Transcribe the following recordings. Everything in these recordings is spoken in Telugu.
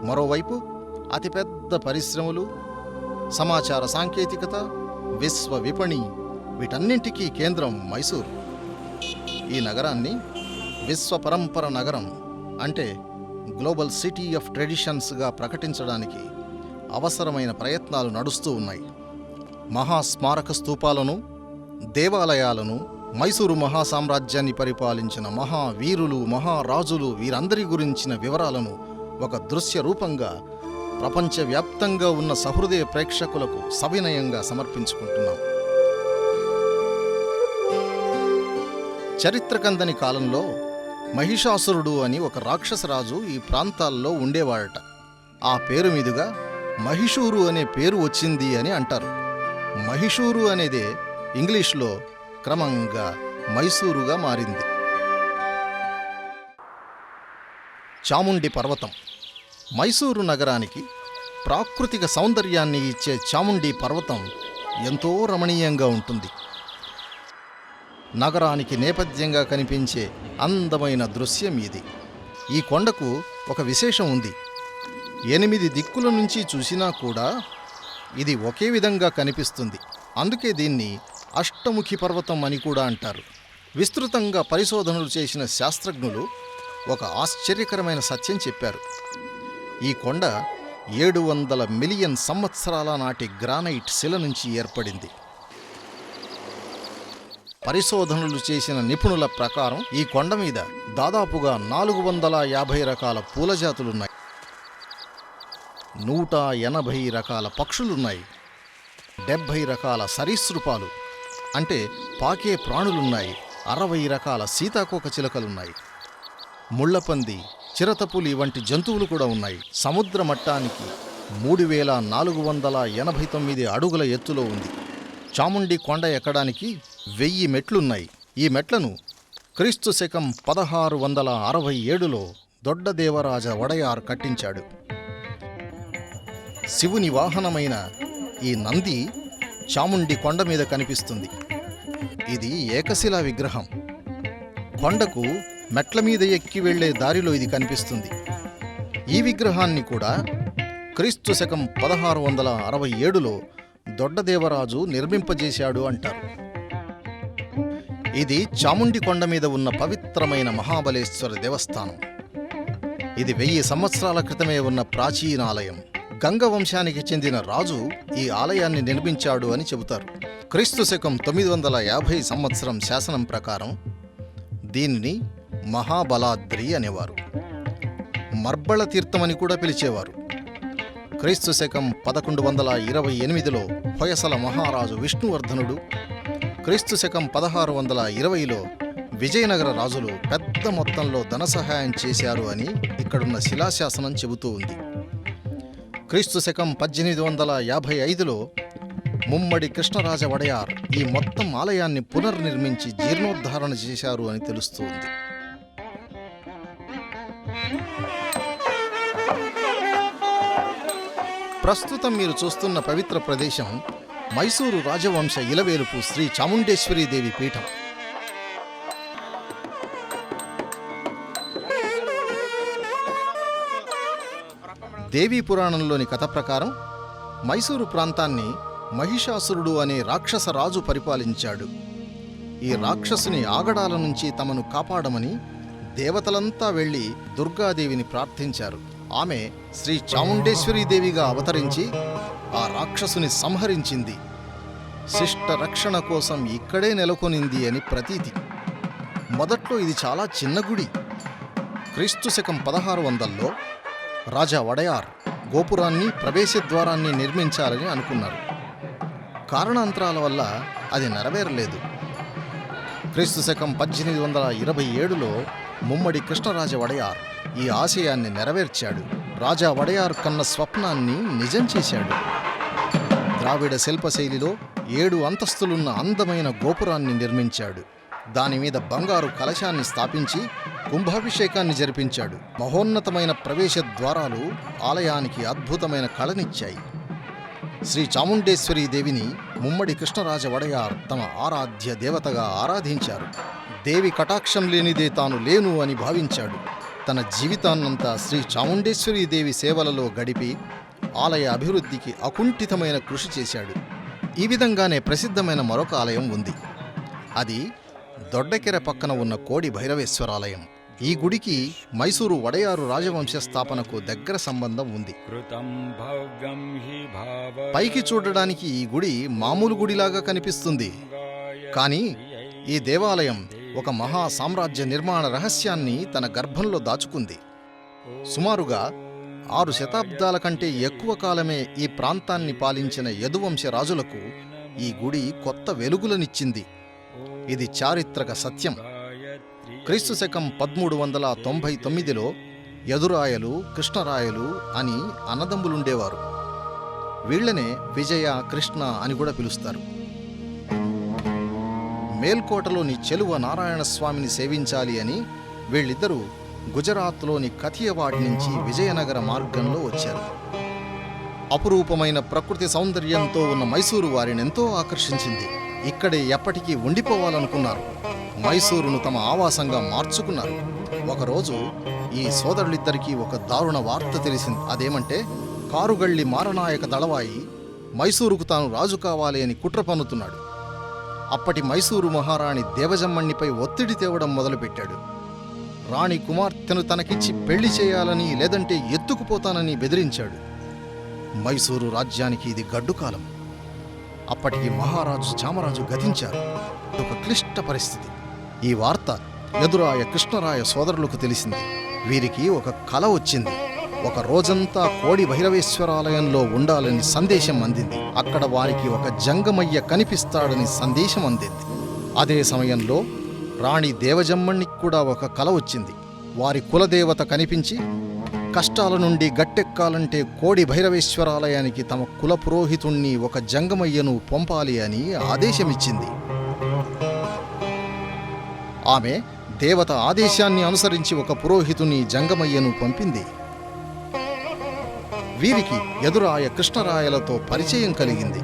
మరోవైపు అతిపెద్ద పరిశ్రమలు, సమాచార సాంకేతికత, విశ్వ విపణి, వీటన్నింటికీ కేంద్రం మైసూరు. ఈ నగరాన్ని విశ్వ పరంపర నగరం అంటే గ్లోబల్ సిటీ ఆఫ్ ట్రెడిషన్స్గా ప్రకటించడానికి అవసరమైన ప్రయత్నాలు నడుస్తూ ఉన్నాయి. మహాస్మారక స్తూపాలను, దేవాలయాలను, మైసూరు మహాసామ్రాజ్యాన్ని పరిపాలించిన మహావీరులు, మహారాజులు, వీరందరి గురించిన వివరాలను ఒక దృశ్య రూపంగా ప్రపంచవ్యాప్తంగా ఉన్న సహృదయ ప్రేక్షకులకు సవినయంగా సమర్పించుకుంటున్నాం. చరిత్రకందని కాలంలో మహిషాసురుడు అని ఒక రాక్షసరాజు ఈ ప్రాంతాల్లో ఉండేవాడట. ఆ పేరు మీదుగా మహిషూరు అనే పేరు వచ్చింది అని అంటారు. మహిషూరు అనేదే ఇంగ్లీష్లో క్రమంగా మైసూరుగా మారింది. చాముండి పర్వతం. మైసూరు నగరానికి ప్రాకృతిక సౌందర్యాన్ని ఇచ్చే చాముండి పర్వతం ఎంతో రమణీయంగా ఉంటుంది. నగరానికి నేపథ్యంగా కనిపించే అందమైన దృశ్యం ఇది. ఈ కొండకు ఒక విశేషం ఉంది. 8 దిక్కుల నుంచి చూసినా కూడా ఇది ఒకే విధంగా కనిపిస్తుంది. అందుకే దీన్ని అష్టముఖి పర్వతం అని కూడా అంటారు. విస్తృతంగా పరిశోధనలు చేసిన శాస్త్రజ్ఞులు ఒక ఆశ్చర్యకరమైన సత్యం చెప్పారు. ఈ కొండ 700 మిలియన్ సంవత్సరాల నాటి గ్రానైట్ శిల నుంచి ఏర్పడింది. పరిశోధనలు చేసిన నిపుణుల ప్రకారం ఈ కొండ మీద దాదాపుగా 450 రకాల పూల జాతులున్నాయి, 180 రకాల పక్షులున్నాయి, 70 రకాల సరీసృపాలు అంటే పాకే ప్రాణులున్నాయి, 60 రకాల సీతాకోక చిలకలున్నాయి, ముళ్లపంది, చిరతపులి వంటి జంతువులు కూడా ఉన్నాయి. సముద్ర మట్టానికి 3489 అడుగుల ఎత్తులో ఉంది. చాముండి కొండ ఎక్కడానికి 1000 మెట్లున్నాయి. ఈ మెట్లను క్రీస్తు శకం 1667లో దొడ్డదేవరాజ వడయార్ కట్టించాడు. శివుని వాహనమైన ఈ నంది చాముండి కొండ మీద కనిపిస్తుంది. ఇది ఏకశిలా విగ్రహం. కొండకు మెట్ల మీద ఎక్కి వెళ్లే దారిలో ఇది కనిపిస్తుంది. ఈ విగ్రహాన్ని కూడా క్రీస్తు శకం 1667లో దొడ్డదేవరాజు నిర్మింపజేశాడు అంటారు. ఇది చాముండి కొండ మీద ఉన్న పవిత్రమైన మహాబలేశ్వర దేవస్థానం. ఇది 1000 సంవత్సరాల క్రితమే ఉన్న ప్రాచీన ఆలయం. గంగ వంశానికి చెందిన రాజు ఈ ఆలయాన్ని నిర్మించాడు అని చెబుతారు. క్రీస్తు శకం 950 సంవత్సరం శాసనం ప్రకారం దీనిని మహాబలాద్రి అనేవారు. మర్బళ తీర్థమని కూడా పిలిచేవారు. క్రీస్తు శకం 1128లో హొయసల మహారాజు విష్ణువర్ధనుడు, క్రీస్తు శకం 1620లో విజయనగర రాజులు పెద్ద మొత్తంలో ధన సహాయం చేశారు అని ఇక్కడున్న శిలాశాసనం చెబుతూ ఉంది. క్రీస్తు శకం 1855లో ముమ్మడి కృష్ణరాజ వడయార్ ఈ మొత్తం ఆలయాన్ని పునర్నిర్మించి జీర్ణోద్ధారణ చేశారు అని తెలుస్తుంది. ప్రస్తుతం మీరు చూస్తున్న పవిత్ర ప్రదేశం మైసూరు రాజవంశ ఇలవేలుపు శ్రీ చాముండేశ్వరీదేవి పీఠం. దేవీ పురాణంలోని కథ ప్రకారం మైసూరు ప్రాంతాన్ని మహిషాసురుడు అనే రాక్షస రాజు పరిపాలించాడు. ఈ రాక్షసుని ఆగడాల నుంచి తమను కాపాడమని దేవతలంతా వెళ్లి దుర్గాదేవిని ప్రార్థించారు. ఆమె శ్రీ చాముండేశ్వరీదేవిగా అవతరించి ఆ రాక్షసుని సంహరించింది. శిష్ట రక్షణ కోసం ఇక్కడే నెలకొనింది అని ప్రతీతి. మొదట్లో ఇది చాలా చిన్న గుడి. క్రీస్తు శకం 1600లో రాజా వడయార్ గోపురాన్ని, ప్రవేశద్వారాన్ని నిర్మించాలని అనుకున్నారు. కారణాంతరాల వల్ల అది నెరవేరలేదు. క్రీస్తు శకం 1827లో ముమ్మడి కృష్ణరాజ వడయార్ ఈ ఆశయాన్ని నెరవేర్చాడు. రాజా వడయార్ కన్న స్వప్నాన్ని నిజం చేశాడు. ద్రావిడ శిల్పశైలిలో 7 అంతస్తులున్న అందమైన గోపురాన్ని నిర్మించాడు. దానిమీద బంగారు కలశాన్ని స్థాపించి కుంభాభిషేకాన్ని జరిపించాడు. మహోన్నతమైన ప్రవేశ ద్వారాలు ఆలయానికి అద్భుతమైన కళనిచ్చాయి. శ్రీ చాముండేశ్వరీ దేవిని ముమ్మడి కృష్ణరాజ వడయార్ తమ ఆరాధ్య దేవతగా ఆరాధించారు. దేవి కటాక్షం లేనిదే తాను లేను అని భావించాడు. తన జీవితాన్నంతా శ్రీ చాముండేశ్వరీదేవి సేవలలో గడిపి ఆలయ అభివృద్ధికి అకుంఠితమైన కృషి చేశాడు. ఈ విధంగానే ప్రసిద్ధమైన మరొక ఆలయం ఉంది. అది దొడ్డకెర పక్కన ఉన్న కోడి భైరవేశ్వరాలయం. ఈ గుడికి మైసూరు వడయారు రాజవంశ స్థాపనకు దగ్గర సంబంధం ఉంది. పైకి చూడడానికి ఈ గుడి మామూలు గుడిలాగా కనిపిస్తుంది. కానీ ఈ దేవాలయం ఒక మహా సామ్రాజ్య నిర్మాణ రహస్యాన్ని తన గర్భంలో దాచుకుంది. సుమారుగా 6 శతాబ్దాల కంటే ఎక్కువ కాలమే ఈ ప్రాంతాన్ని పాలించిన యదువంశ రాజులకు ఈ గుడి కొత్త వెలుగులనిచ్చింది. ఇది చారిత్రక సత్యం. క్రీస్తు శకం 1399లో యదురాయలు, కృష్ణరాయలు అని అన్నదమ్ములుండేవారు. వీళ్లనే విజయ, కృష్ణ అని కూడా పిలుస్తారు. మేల్కోటలోని చెలువ నారాయణ స్వామిని సేవించాలి అని వీళ్ళిద్దరూ గుజరాత్లోని కథియవాడ్ నుంచి విజయనగర మార్గంలో వచ్చారు. అపురూపమైన ప్రకృతి సౌందర్యంతో ఉన్న మైసూరు వారినెంతో ఆకర్షించింది. ఇక్కడే ఎప్పటికీ ఉండిపోవాలనుకున్నారు. మైసూరును తమ ఆవాసంగా మార్చుకున్నారు. ఒకరోజు ఈ సోదరులిద్దరికీ ఒక దారుణ వార్త తెలిసింది. అదేమంటే కారుగళ్ళి మారనాయక దళవాయి మైసూరుకు తాను రాజు కావాలి అని కుట్ర పన్నుతున్నాడు. అప్పటి మైసూరు మహారాణి దేవజమ్మణ్ణిపై ఒత్తిడి తేవడం మొదలుపెట్టాడు. రాణి కుమార్తెను తనకిచ్చి పెళ్లి చేయాలని, లేదంటే ఎత్తుకుపోతానని బెదిరించాడు. మైసూరు రాజ్యానికి ఇది గడ్డుకాలం. అప్పటికి మహారాజు చామరాజు గతించారు. ఒక క్లిష్ట పరిస్థితి. ఈ వార్త యదురాయ, కృష్ణరాయ సోదరులకు తెలిసింది. వీరికి ఒక కల వచ్చింది. ఒక రోజంతా కోడి భైరవేశ్వరాలయంలో ఉండాలని సందేశం అందింది. అక్కడ వారికి ఒక జంగమయ్య కనిపిస్తాడని సందేశం అందింది. అదే సమయంలో రాణి దేవజమ్మణ్ణికి కూడా ఒక కల వచ్చింది. వారి కులదేవత కనిపించి కష్టాల నుండి గట్టెక్కాలంటే కోడి భైరవేశ్వరాలయానికి తమ కుల పురోహితుణ్ణి, ఒక జంగమయ్యను పంపాలి అని ఆదేశమిచ్చింది. ఆమె దేవత ఆదేశాన్ని అనుసరించి ఒక పురోహితుని జంగమయ్యను పంపింది. వీరికి యదురాయ, కృష్ణరాయలతో పరిచయం కలిగింది.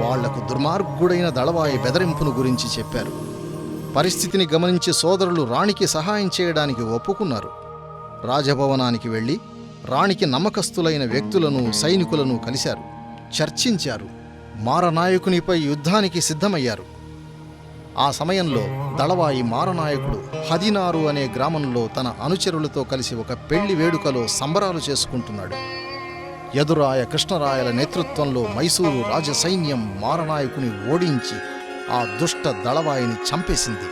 వాళ్లకు దుర్మార్గుడైన దళవాయి బెదరింపును గురించి చెప్పారు. పరిస్థితిని గమనించి సోదరులు రాణికి సహాయం చేయడానికి ఒప్పుకున్నారు. రాజభవనానికి వెళ్లి రాణికి నమ్మకస్తులైన వ్యక్తులను, సైనికులను కలిశారు, చర్చించారు. మారనాయకునిపై యుద్ధానికి సిద్ధమయ్యారు. ఆ సమయంలో దళవాయి మారనాయకుడు హదినారు అనే గ్రామంలో తన అనుచరులతో కలిసి ఒక పెళ్లి వేడుకలో సంబరాలు చేసుకుంటున్నాడు. యదురాయ, కృష్ణరాయల నేతృత్వంలో మైసూరు రాజసైన్యం మారనాయకుని ఓడించి ఆ దుష్ట దళవాయిని చంపేసింది.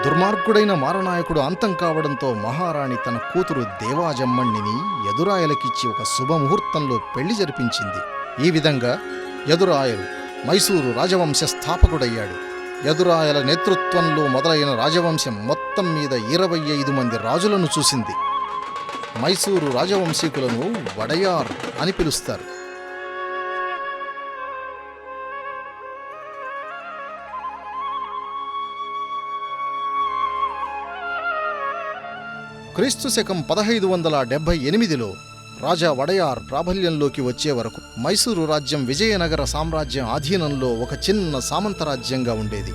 దుర్మార్గుడైన మారనాయకుడు అంతం కావడంతో మహారాణి తన కూతురు దేవాజమ్మణ్ణిని యదురాయలకిచ్చి ఒక శుభముహూర్తంలో పెళ్లి జరిపించింది. ఈ విధంగా యదురాయలు మైసూరు రాజవంశ స్థాపకుడయ్యాడు. యదురాయల నేతృత్వంలో మొదలైన రాజవంశం మొత్తం మీద 25 మంది రాజులను చూసింది. మైసూరు రాజవంశీకులను వడయార్ అని పిలుస్తారు. క్రీస్తు శకం 1578లో రాజా వడయార్ ప్రాబల్యంలోకి వచ్చే వరకు మైసూరు రాజ్యం విజయనగర సామ్రాజ్యం ఆధీనంలో ఒక చిన్న సామంతరాజ్యంగా ఉండేది.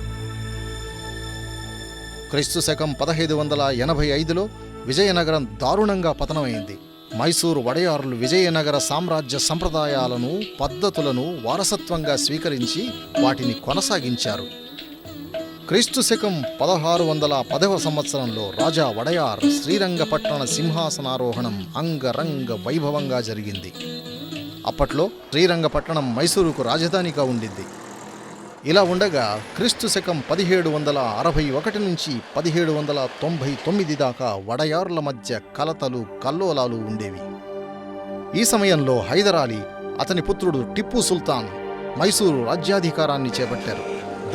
క్రీస్తు శకం 1585లో విజయనగరం దారుణంగా పతనమైంది. మైసూరు వడయారులు విజయనగర సామ్రాజ్య సంప్రదాయాలను, పద్ధతులను వారసత్వంగా స్వీకరించి వాటిని కొనసాగించారు. క్రీస్తు శకం 1610వ సంవత్సరంలో రాజా వడయార్ శ్రీరంగపట్టణ సింహాసనారోహణం అంగరంగ వైభవంగా జరిగింది. అప్పట్లో శ్రీరంగపట్టణం మైసూరుకు రాజధానిగా ఉండింది. ఇలా ఉండగా క్రీస్తు శకం 1761 నుంచి 1799 దాకా వడయార్ల మధ్య కలతలు, కల్లోలాలు ఉండేవి. ఈ సమయంలో హైదరాలీ, అతని పుత్రుడు టిప్పు సుల్తాన్ మైసూరు రాజ్యాధికారాన్ని చేపట్టారు.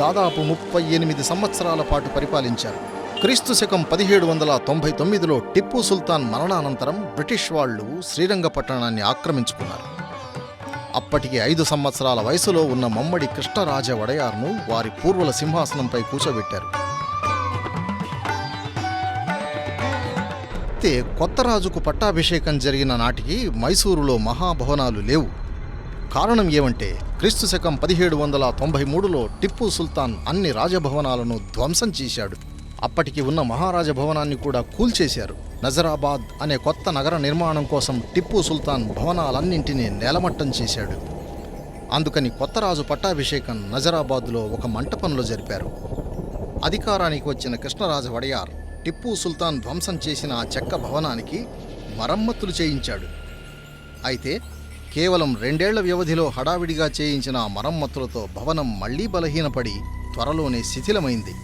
దాదాపు 38 సంవత్సరాల పాటు పరిపాలించారు. క్రీస్తు శకం 1799లో టిప్పు సుల్తాన్ మరణానంతరం బ్రిటిష్ వాళ్లు శ్రీరంగపట్టణాన్ని ఆక్రమించుకున్నారు. అప్పటికి 5 సంవత్సరాల వయసులో ఉన్న మమ్మడి కృష్ణరాజ వడయార్ను వారి పూర్వుల సింహాసనంపై కూర్చోబెట్టారు. అయితే కొత్త రాజుకు పట్టాభిషేకం జరిగిన నాటికి మైసూరులో మహాభవనాలు లేవు. కారణం ఏమంటే క్రీస్తు శకం 1793లో టిప్పు సుల్తాన్ అన్ని రాజభవనాలను ధ్వంసం చేశాడు. అప్పటికి ఉన్న మహారాజ భవనాన్ని కూడా కూల్చేశారు. నజరాబాద్ అనే కొత్త నగర నిర్మాణం కోసం టిప్పు సుల్తాన్ భవనాలన్నింటినీ నేలమట్టం చేశాడు. అందుకని కొత్త రాజు పట్టాభిషేకం నజరాబాద్లో ఒక మంటపంలో జరిపారు. అధికారానికి వచ్చిన కృష్ణరాజ వడయార్ టిప్పు సుల్తాన్ ధ్వంసం చేసిన ఆ చెక్క భవనానికి మరమ్మతులు చేయించాడు. అయితే కేవలం 2 ఏళ్ల వ్యవధిలో హడావిడిగా చేయించిన ఆ మరమ్మతులతో భవనం మళ్లీ బలహీనపడి త్వరలోనే శిథిలమైంది.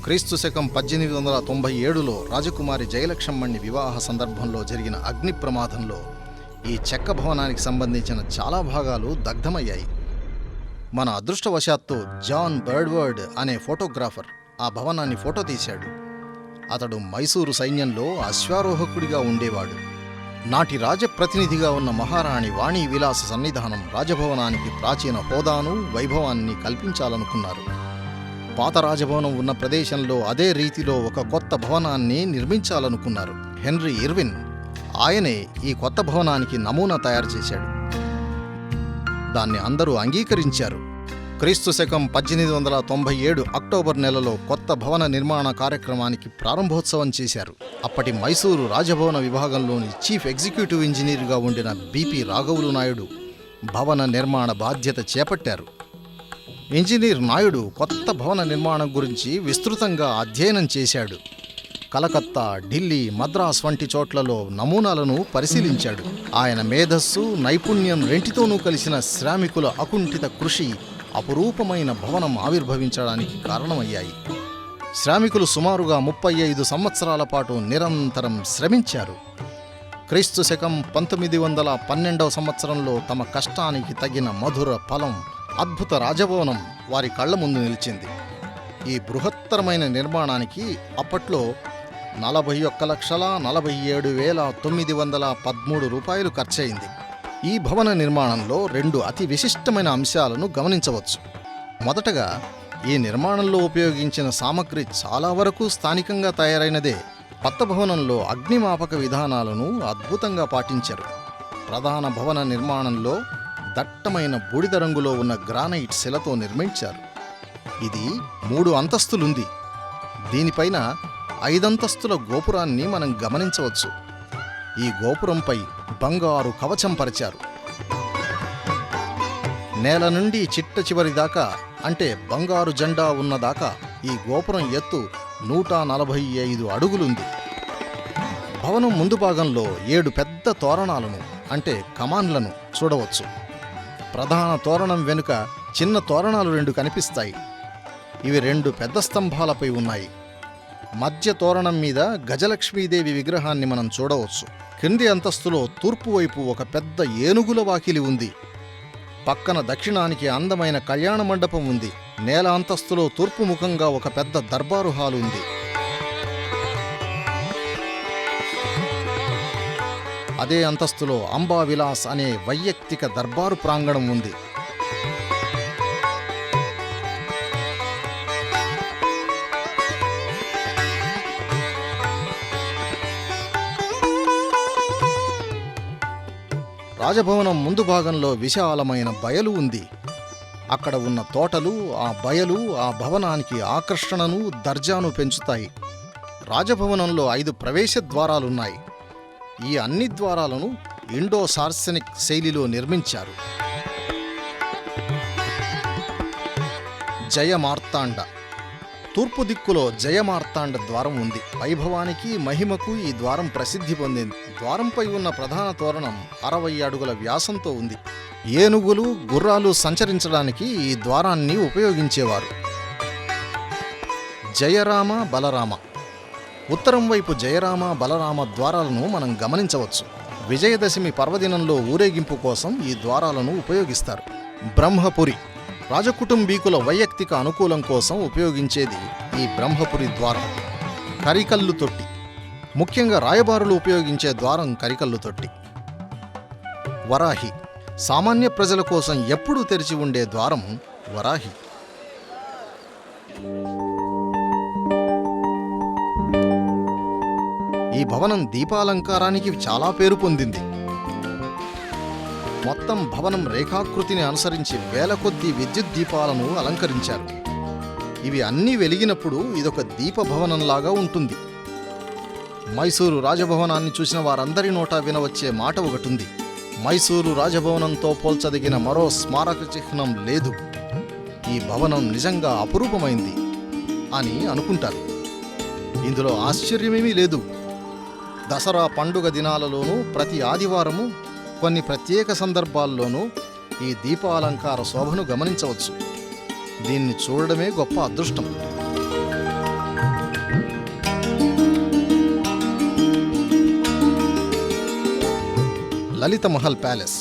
క్రీస్తు శకం 1897లో రాజకుమారి జయలక్ష్మణ్ణి వివాహ సందర్భంలో జరిగిన అగ్ని ప్రమాదంలో ఈ చెక్క భవనానికి సంబంధించిన చాలా భాగాలు దగ్ధమయ్యాయి. మన అదృష్టవశాత్తు జాన్ బర్డ్వర్డ్ అనే ఫోటోగ్రాఫర్ ఆ భవనాన్ని ఫోటో తీశాడు. అతడు మైసూరు సైన్యంలో అశ్వారోహకుడిగా ఉండేవాడు. నాటి రాజప్రతినిధిగా ఉన్న మహారాణి వాణి విలాస సన్నిధానం రాజభవనానికి ప్రాచీన హోదాను వైభవాన్ని కల్పించాలనుకున్నారు. పాత రాజభవనం ఉన్న ప్రదేశంలో అదే రీతిలో ఒక కొత్త భవనాన్ని నిర్మించాలనుకున్నారు. హెన్రీ ఇర్విన్ ఆయనే ఈ కొత్త భవనానికి నమూనా తయారు చేశాడు. దాన్ని అందరూ అంగీకరించారు. క్రీస్తు శకం 1897 అక్టోబర్ నెలలో కొత్త భవన నిర్మాణ కార్యక్రమానికి ప్రారంభోత్సవం చేశారు. అప్పటి మైసూరు రాజభవన విభాగంలోని చీఫ్ ఎగ్జిక్యూటివ్ ఇంజనీర్గా ఉండిన బిపి రాఘవులు నాయుడు భవన నిర్మాణ బాధ్యత చేపట్టారు. ఇంజనీర్ నాయుడు కొత్త భవన నిర్మాణం గురించి విస్తృతంగా అధ్యయనం చేశాడు. కలకత్తా, ఢిల్లీ, మద్రాస్ వంటి చోట్లలో నమూనాలను పరిశీలించాడు. ఆయన మేధస్సు, నైపుణ్యం రెంటితోనూ కలిసిన శ్రామికుల అకుంఠిత కృషి అపురూపమైన భవనం ఆవిర్భవించడానికి కారణమయ్యాయి. శ్రామికులు సుమారుగా 35 సంవత్సరాల పాటు నిరంతరం శ్రమించారు. క్రీస్తు శకం 1912వ సంవత్సరంలో తమ కష్టానికి తగిన మధుర ఫలం అద్భుత రాజభవనం వారి కళ్ల ముందు నిలిచింది. ఈ బృహత్తరమైన నిర్మాణానికి అప్పట్లో 41,47,913 రూపాయలు ఖర్చయింది. ఈ భవన నిర్మాణంలో 2 అతి విశిష్టమైన అంశాలను గమనించవచ్చు. మొదటగా, ఈ నిర్మాణంలో ఉపయోగించిన సామగ్రి చాలా వరకు స్థానికంగా తయారైనదే. కొత్త భవనంలో అగ్నిమాపక విధానాలను అద్భుతంగా పాటించారు. ప్రధాన భవన నిర్మాణంలో దట్టమైన బూడిద రంగులో ఉన్న గ్రానైట్ శిలతో నిర్మించారు. ఇది 3 అంతస్తులుంది. దీనిపైన 5 అంతస్తుల గోపురాన్ని మనం గమనించవచ్చు. ఈ గోపురంపై బంగారు కవచం పరిచారు. నేల నుండి చిట్ట చివరి దాకా, అంటే బంగారు జెండా ఉన్నదాకా ఈ గోపురం ఎత్తు 145 అడుగులుంది. భవనం ముందు భాగంలో 7 పెద్ద తోరణాలను, అంటే కమాన్లను చూడవచ్చు. ప్రధాన తోరణం వెనుక చిన్న తోరణాలు 2 కనిపిస్తాయి. ఇవి 2 పెద్ద స్తంభాలపై ఉన్నాయి. మధ్య తోరణం మీద గజలక్ష్మీదేవి విగ్రహాన్ని మనం చూడవచ్చు. క్రింది అంతస్తులో తూర్పు వైపు ఒక పెద్ద ఏనుగుల వాకిలి ఉంది. పక్కన దక్షిణానికి అందమైన కళ్యాణ మండపం ఉంది. నేల అంతస్తులో తూర్పు ముఖంగా ఒక పెద్ద దర్బారు హాలు ఉంది. అదే అంతస్తులో అంబా విలాస్ అనే వైయక్తిక దర్బారు ప్రాంగణం ఉంది. రాజభవనం ముందు భాగంలో విశాలమైన బయలు ఉంది. అక్కడ ఉన్న తోటలు, ఆ బయలు ఆ భవనానికి ఆకర్షణను, దర్జాను పెంచుతాయి. రాజభవనంలో 5 ప్రవేశ ద్వారాలున్నాయి. ఈ అన్ని ద్వారాలను ఇండో సార్సెనిక్ శైలిలో నిర్మించారు. జయమార్తాండ తూర్పు దిక్కులో జయమార్తాండ ద్వారం ఉంది. వైభవానికి, మహిమకు ఈ ద్వారం ప్రసిద్ధి పొందింది. ద్వారంపై ఉన్న ప్రధాన తోరణం 60 అడుగుల వ్యాసంతో ఉంది. ఏనుగులు, గుర్రాలు సంచరించడానికి ఈ ద్వారాన్ని ఉపయోగించేవారు. జయరామ, బలరామ ఉత్తరం వైపు జయరామ, బలరామ ద్వారాలను మనం గమనించవచ్చు. విజయదశమి పర్వదినంలో ఊరేగింపు కోసం ఈ ద్వారాలను ఉపయోగిస్తారు. బ్రహ్మపురి రాజకుటుంబీకుల వైయక్తిక అనుకూలం కోసం ఉపయోగించేది ఈ బ్రహ్మపురి ద్వారం. కరికల్లు తొట్టి ముఖ్యంగా రాయబారులు ఉపయోగించే ద్వారం కరికల్లు తొట్టి. వరాహి సామాన్య ప్రజల కోసం ఎప్పుడూ తెరిచి ఉండే ద్వారం వరాహి. ఈ భవనం దీపాలంకారానికి చాలా పేరు పొందింది. మొత్తం భవనం రేఖాకృతిని అనుసరించి వేల కొద్దీ విద్యుత్ దీపాలను అలంకరించారు. ఇవి అన్నీ వెలిగినప్పుడు ఇదొక దీపభవనంలాగా ఉంటుంది. మైసూరు రాజభవనాన్ని చూసిన వారందరి నోటా వినవచ్చే మాట ఒకటుంది: మైసూరు రాజభవనంతో పోల్చదగిన మరో స్మారక చిహ్నం లేదు, ఈ భవనం నిజంగా అపురూపమైంది అని అనుకుంటారు. ఇందులో ఆశ్చర్యమేమీ లేదు. దసరా పండుగ దినాలలోనూ, ప్రతి ఆదివారము, కొన్ని ప్రత్యేక సందర్భాల్లోనూ ఈ దీపాలంకార శోభను గమనించవచ్చు. దీన్ని చూడడమే గొప్ప అదృష్టం. లలిత మహల్ ప్యాలెస్.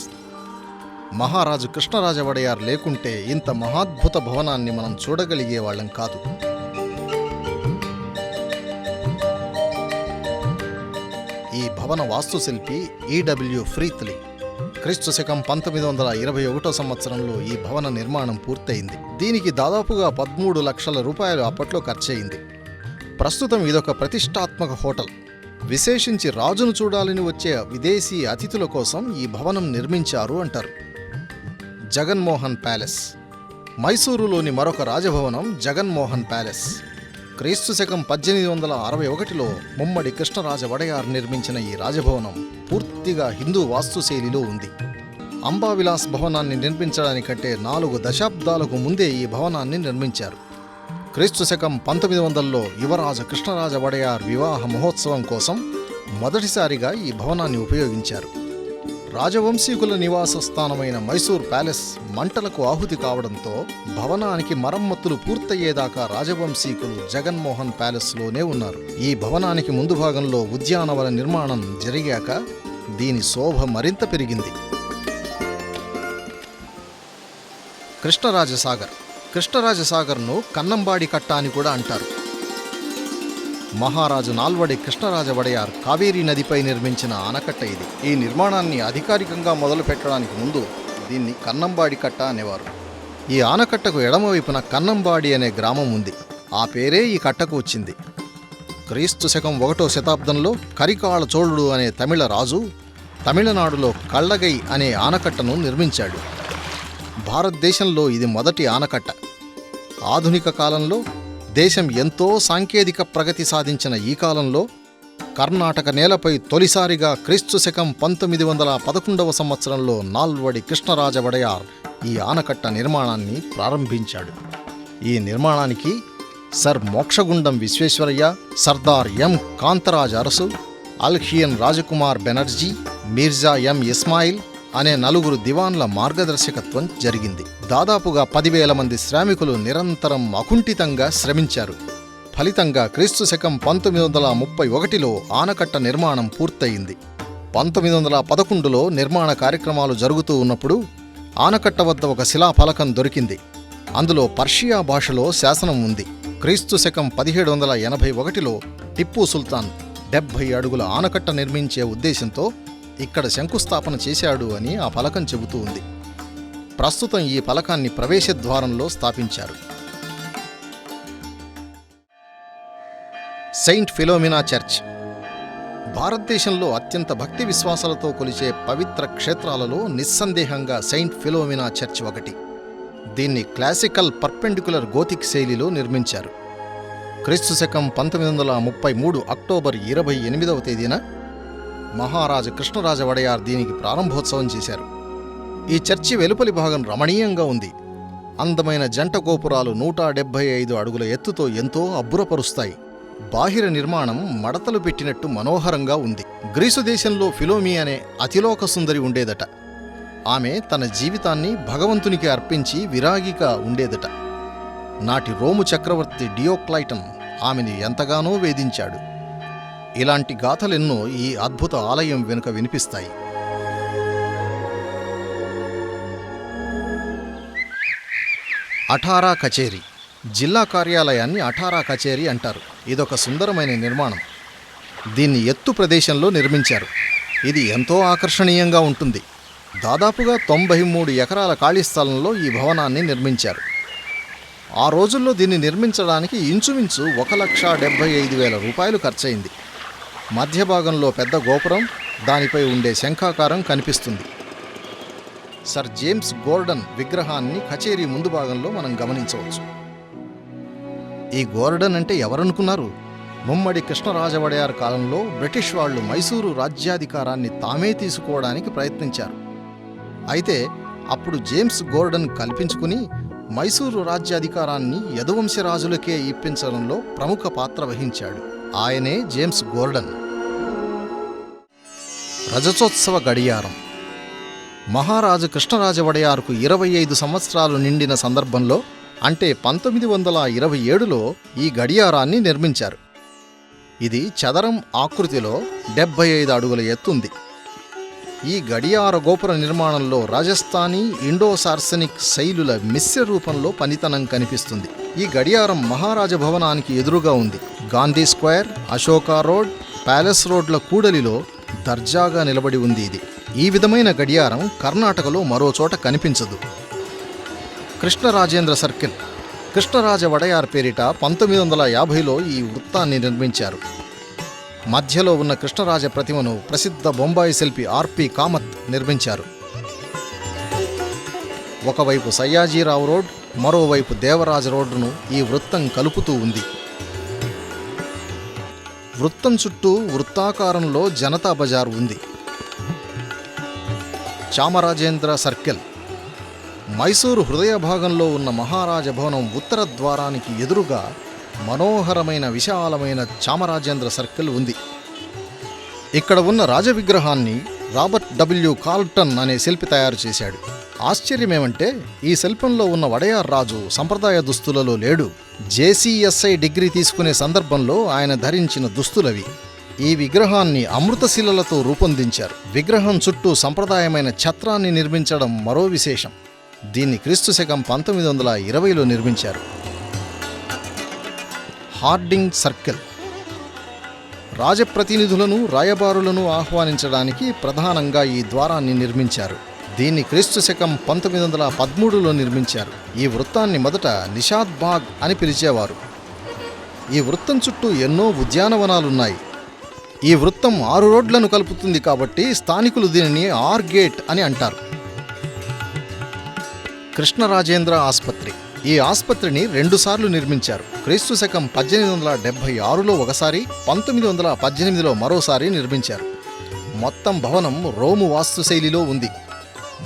మహారాజు కృష్ణరాజ వడయార్ లేకుంటే ఇంత మహాద్భుత భవనాన్ని మనం చూడగలిగే వాళ్ళం కాదు. ఈ భవన వాస్తుశిల్పి ఈడబ్ల్యూ ఫ్రీత్లీ. క్రీస్తు శకం 1921 సంవత్సరంలో ఈ భవన నిర్మాణం పూర్తయింది. దీనికి దాదాపుగా 13 లక్షల రూపాయలు అప్పట్లో ఖర్చయింది. ప్రస్తుతం ఇదొక ప్రతిష్టాత్మక హోటల్. విశేషించి రాజును చూడాలని వచ్చే విదేశీ అతిథుల కోసం ఈ భవనం నిర్మించారు అంటారు. జగన్మోహన్ ప్యాలెస్. మైసూరులోని మరొక రాజభవనం జగన్మోహన్ ప్యాలెస్. క్రీస్తు శకం 1861లో ముమ్మడి కృష్ణరాజ వడయార్ నిర్మించిన ఈ రాజభవనం పూర్తిగా హిందూ వాస్తుశైలిలో ఉంది. అంబావిలాస్ భవనాన్ని నిర్మించడానికంటే 4 దశాబ్దాలకు ముందే ఈ భవనాన్ని నిర్మించారు. క్రీస్తు శకం 1900లో యువరాజు కృష్ణరాజ వడయార్ వివాహ మహోత్సవం కోసం మొదటిసారిగా ఈ భవనాన్ని ఉపయోగించారు. రాజవంశీకుల నివాస స్థానమైన మైసూర్ ప్యాలెస్ మంటలకు ఆహుతి కావడంతో భవనానికి మరమ్మతులు పూర్తయ్యేదాకా రాజవంశీకులు జగన్మోహన్ ప్యాలెస్లోనే ఉన్నారు. ఈ భవనానికి ముందు భాగంలో ఉద్యానవన నిర్మాణం జరిగాక దీని శోభ మరింత పెరిగింది. కృష్ణరాజసాగర్. కృష్ణరాజసాగర్ను కన్నంబాడి కట్ట అని కూడా అంటారు. మహారాజు నాల్వడి కృష్ణరాజ వడయార్ కావేరీ నదిపై నిర్మించిన ఆనకట్ట ఇది. ఈ నిర్మాణాన్ని అధికారికంగా మొదలు పెట్టడానికి ముందు దీన్ని కన్నంబాడి కట్ట అనేవారు. ఈ ఆనకట్టకు ఎడమవైపున కన్నంబాడి అనే గ్రామం ఉంది. ఆ పేరే ఈ కట్టకు వచ్చింది. క్రీస్తు శకం 1వ శతాబ్దంలో కరికాళ చోళుడు అనే తమిళ రాజు తమిళనాడులో కళ్ళగై అనే ఆనకట్టను నిర్మించాడు. భారతదేశంలో ఇది మొదటి ఆనకట్ట. ఆధునిక కాలంలో దేశం ఎంతో సాంకేతిక ప్రగతి సాధించిన ఈ కాలంలో కర్ణాటక నేలపై తొలిసారిగా క్రీస్తు శకం 1911వ సంవత్సరంలో నాల్వడి కృష్ణరాజ వడయార్ ఈ ఆనకట్ట నిర్మాణాన్ని ప్రారంభించాడు. ఈ నిర్మాణానికి సర్ మోక్షగుండం విశ్వేశ్వరయ్య, సర్దార్ ఎం కాంతరాజ్ అరసు, అల్ఖియన్ రాజకుమార్ బెనర్జీ, మీర్జా ఎం ఇస్మాయిల్ అనే 4 దివాన్ల మార్గదర్శకత్వం జరిగింది. దాదాపుగా 10,000 మంది శ్రామికులు నిరంతరం అకుంఠితంగా శ్రమించారు. ఫలితంగా క్రీస్తు శకం 1931లో ఆనకట్ట నిర్మాణం పూర్తయింది. 1911లో నిర్మాణ కార్యక్రమాలు జరుగుతూ ఉన్నప్పుడు ఆనకట్ట వద్ద ఒక శిలాఫలకం దొరికింది. అందులో పర్షియా భాషలో శాసనం ఉంది. క్రీస్తు శకం 1781లో టిప్పు సుల్తాన్ 70 అడుగుల ఆనకట్ట నిర్మించే ఉద్దేశంతో ఇక్కడ శంకుస్థాపన చేశాడు అని ఆ ఫలకం చెబుతూ ఉంది. ప్రస్తుతం ఈ ఫలకాన్ని ప్రవేశద్వారంలో స్థాపించారు. Saint Philomena church. భారతదేశంలో అత్యంత భక్తి విశ్వాసాలతో కొలిచే పవిత్ర క్షేత్రాలలో నిస్సందేహంగా సెయింట్ ఫిలోమినా చర్చ్ ఒకటి. దీన్ని క్లాసికల్ పర్పెండిక్యులర్ గోతిక్ శైలిలో నిర్మించారు. క్రీస్తు శకం 1933 అక్టోబర్ 28వ తేదీన మహారాజు కృష్ణరాజ వడయార్ దీనికి ప్రారంభోత్సవం చేశారు. ఈ చర్చి వెలుపలి భాగం రమణీయంగా ఉంది. అందమైన జంట గోపురాలు 175 అడుగుల ఎత్తుతో ఎంతో అబ్బురపరుస్తాయి. బాహిర నిర్మాణం మడతలు పెట్టినట్టు మనోహరంగా ఉంది. గ్రీసు దేశంలో ఫిలోమి అనే అతిలోక సుందరి ఉండేదట. ఆమె తన జీవితాన్ని భగవంతునికి అర్పించి విరాగిగా ఉండేదట. నాటి రోము చక్రవర్తి డియోక్లైటన్ ఆమెను ఎంతగానో వేధించాడు. ఇలాంటి గాథలెన్నో ఈ అద్భుత ఆలయం వెనుక వినిపిస్తాయి. అఠారా కచేరీ. జిల్లా కార్యాలయాన్ని అఠారా కచేరీ అంటారు. ఇదొక సుందరమైన నిర్మాణం. దీన్ని ఎత్తు ప్రదేశంలో నిర్మించారు. ఇది ఎంతో ఆకర్షణీయంగా ఉంటుంది. దాదాపుగా 93 ఎకరాల ఖాళీ స్థలంలో ఈ భవనాన్ని నిర్మించారు. ఆ రోజుల్లో దీన్ని నిర్మించడానికి ఇంచుమించు 1,75,000 రూపాయలు ఖర్చయింది. మధ్య భాగంలో పెద్ద గోపురం, దానిపై ఉండే శంఖాకారం కనిపిస్తుంది. సర్ జేమ్స్ గోర్డన్ విగ్రహాన్ని కచేరీ ముందు భాగంలో మనం గమనించవచ్చు. ఈ గోర్డన్ అంటే ఎవరనుకున్నారు? ముమ్మడి కృష్ణరాజ వడయార్ కాలంలో బ్రిటిష్ వాళ్లు మైసూరు రాజ్యాధికారాన్ని తామే తీసుకోవడానికి ప్రయత్నించారు. అయితే అప్పుడు జేమ్స్ గోర్డన్ కల్పించుకుని మైసూరు రాజ్యాధికారాన్ని యదువంశరాజులకే ఇప్పించడంలో ప్రముఖ పాత్ర వహించాడు. ఆయనే జేమ్స్ గోర్డన్. రజతోత్సవ గడియారం. మహారాజు కృష్ణరాజ వడయార్కు 25 సంవత్సరాలు నిండిన సందర్భంలో, అంటే 1927లో ఈ గడియారాన్ని నిర్మించారు. ఇది చదరం ఆకృతిలో 75 అడుగుల ఎత్తుంది. ఈ గడియార గోపుర నిర్మాణంలో రాజస్థానీ ఇండో సార్సనిక్ శైలుల మిశ్ర రూపంలో పనితనం కనిపిస్తుంది. ఈ గడియారం మహారాజ భవనానికి ఎదురుగా ఉంది. Gandhi square, Ashoka road, palace రోడ్ల కూడలిలో దర్జాగా నిలబడి ఉంది. ఇది ఈ విధమైన గడియారం కర్ణాటకలో మరో చోట కనిపించదు. కృష్ణరాజేంద్ర సర్కిల్. కృష్ణరాజ వడయార్ పేరిట 1950లో ఈ వృత్తాన్ని నిర్మించారు. మధ్యలో ఉన్న కృష్ణరాజ ప్రతిమను ప్రసిద్ధ బొంబాయి శిల్పి ఆర్పి కామత్ నిర్మించారు. ఒకవైపు సయ్యాజీరావు రోడ్, మరోవైపు దేవరాజ రోడ్డును ఈ వృత్తం కలుపుతూ ఉంది. వృత్తం చుట్టూ వృత్తాకారంలో జనతా బజార్ ఉంది. చామరాజేంద్ర సర్కిల్. మైసూరు హృదయ భాగంలో ఉన్న మహారాజ భవనం ఉత్తర ద్వారానికి ఎదురుగా మనోహరమైన విశాలమైన చామరాజేంద్ర సర్కిల్ ఉంది. ఇక్కడ ఉన్న రాజవిగ్రహాన్ని రాబర్ట్ డబ్ల్యూ కార్ల్టన్ అనే శిల్పి తయారు చేశాడు. ఆశ్చర్యమేమంటే ఈ శిల్పంలో ఉన్న వడయార్ రాజు సంప్రదాయ దుస్తులలో లేడు. జేసీఎస్ఐ డిగ్రీ తీసుకునే సందర్భంలో ఆయన ధరించిన దుస్తులవి. ఈ విగ్రహాన్ని అమృతశిలలతో రూపొందించారు. విగ్రహం చుట్టూ సంప్రదాయమైన ఛత్రాన్ని నిర్మించడం మరో విశేషం. దీన్ని క్రీస్తు శకం 1920లో నిర్మించారు. Hardinge circle. రాజప్రతినిధులను, రాయబారులను ఆహ్వానించడానికి ప్రధానంగా ఈ ద్వారాన్ని నిర్మించారు. దీన్ని క్రీస్తు శకం 1913లో నిర్మించారు. ఈ వృత్తాన్ని మొదట నిషాద్ బాగ్ అని పిలిచేవారు. ఈ వృత్తం చుట్టూ ఎన్నో ఉద్యానవనాలున్నాయి. ఈ వృత్తం 6 రోడ్లను కలుపుతుంది కాబట్టి స్థానికులు దీనిని ఆర్ గేట్ అని అంటారు. కృష్ణరాజేంద్ర ఆసుపత్రి. ఈ ఆసుపత్రిని 2 సార్లు నిర్మించారు. క్రీస్తు శకం 1876లో ఒకసారి, 1918లో మరోసారి నిర్మించారు. మొత్తం భవనం రోము వాస్తుశైలిలో ఉంది.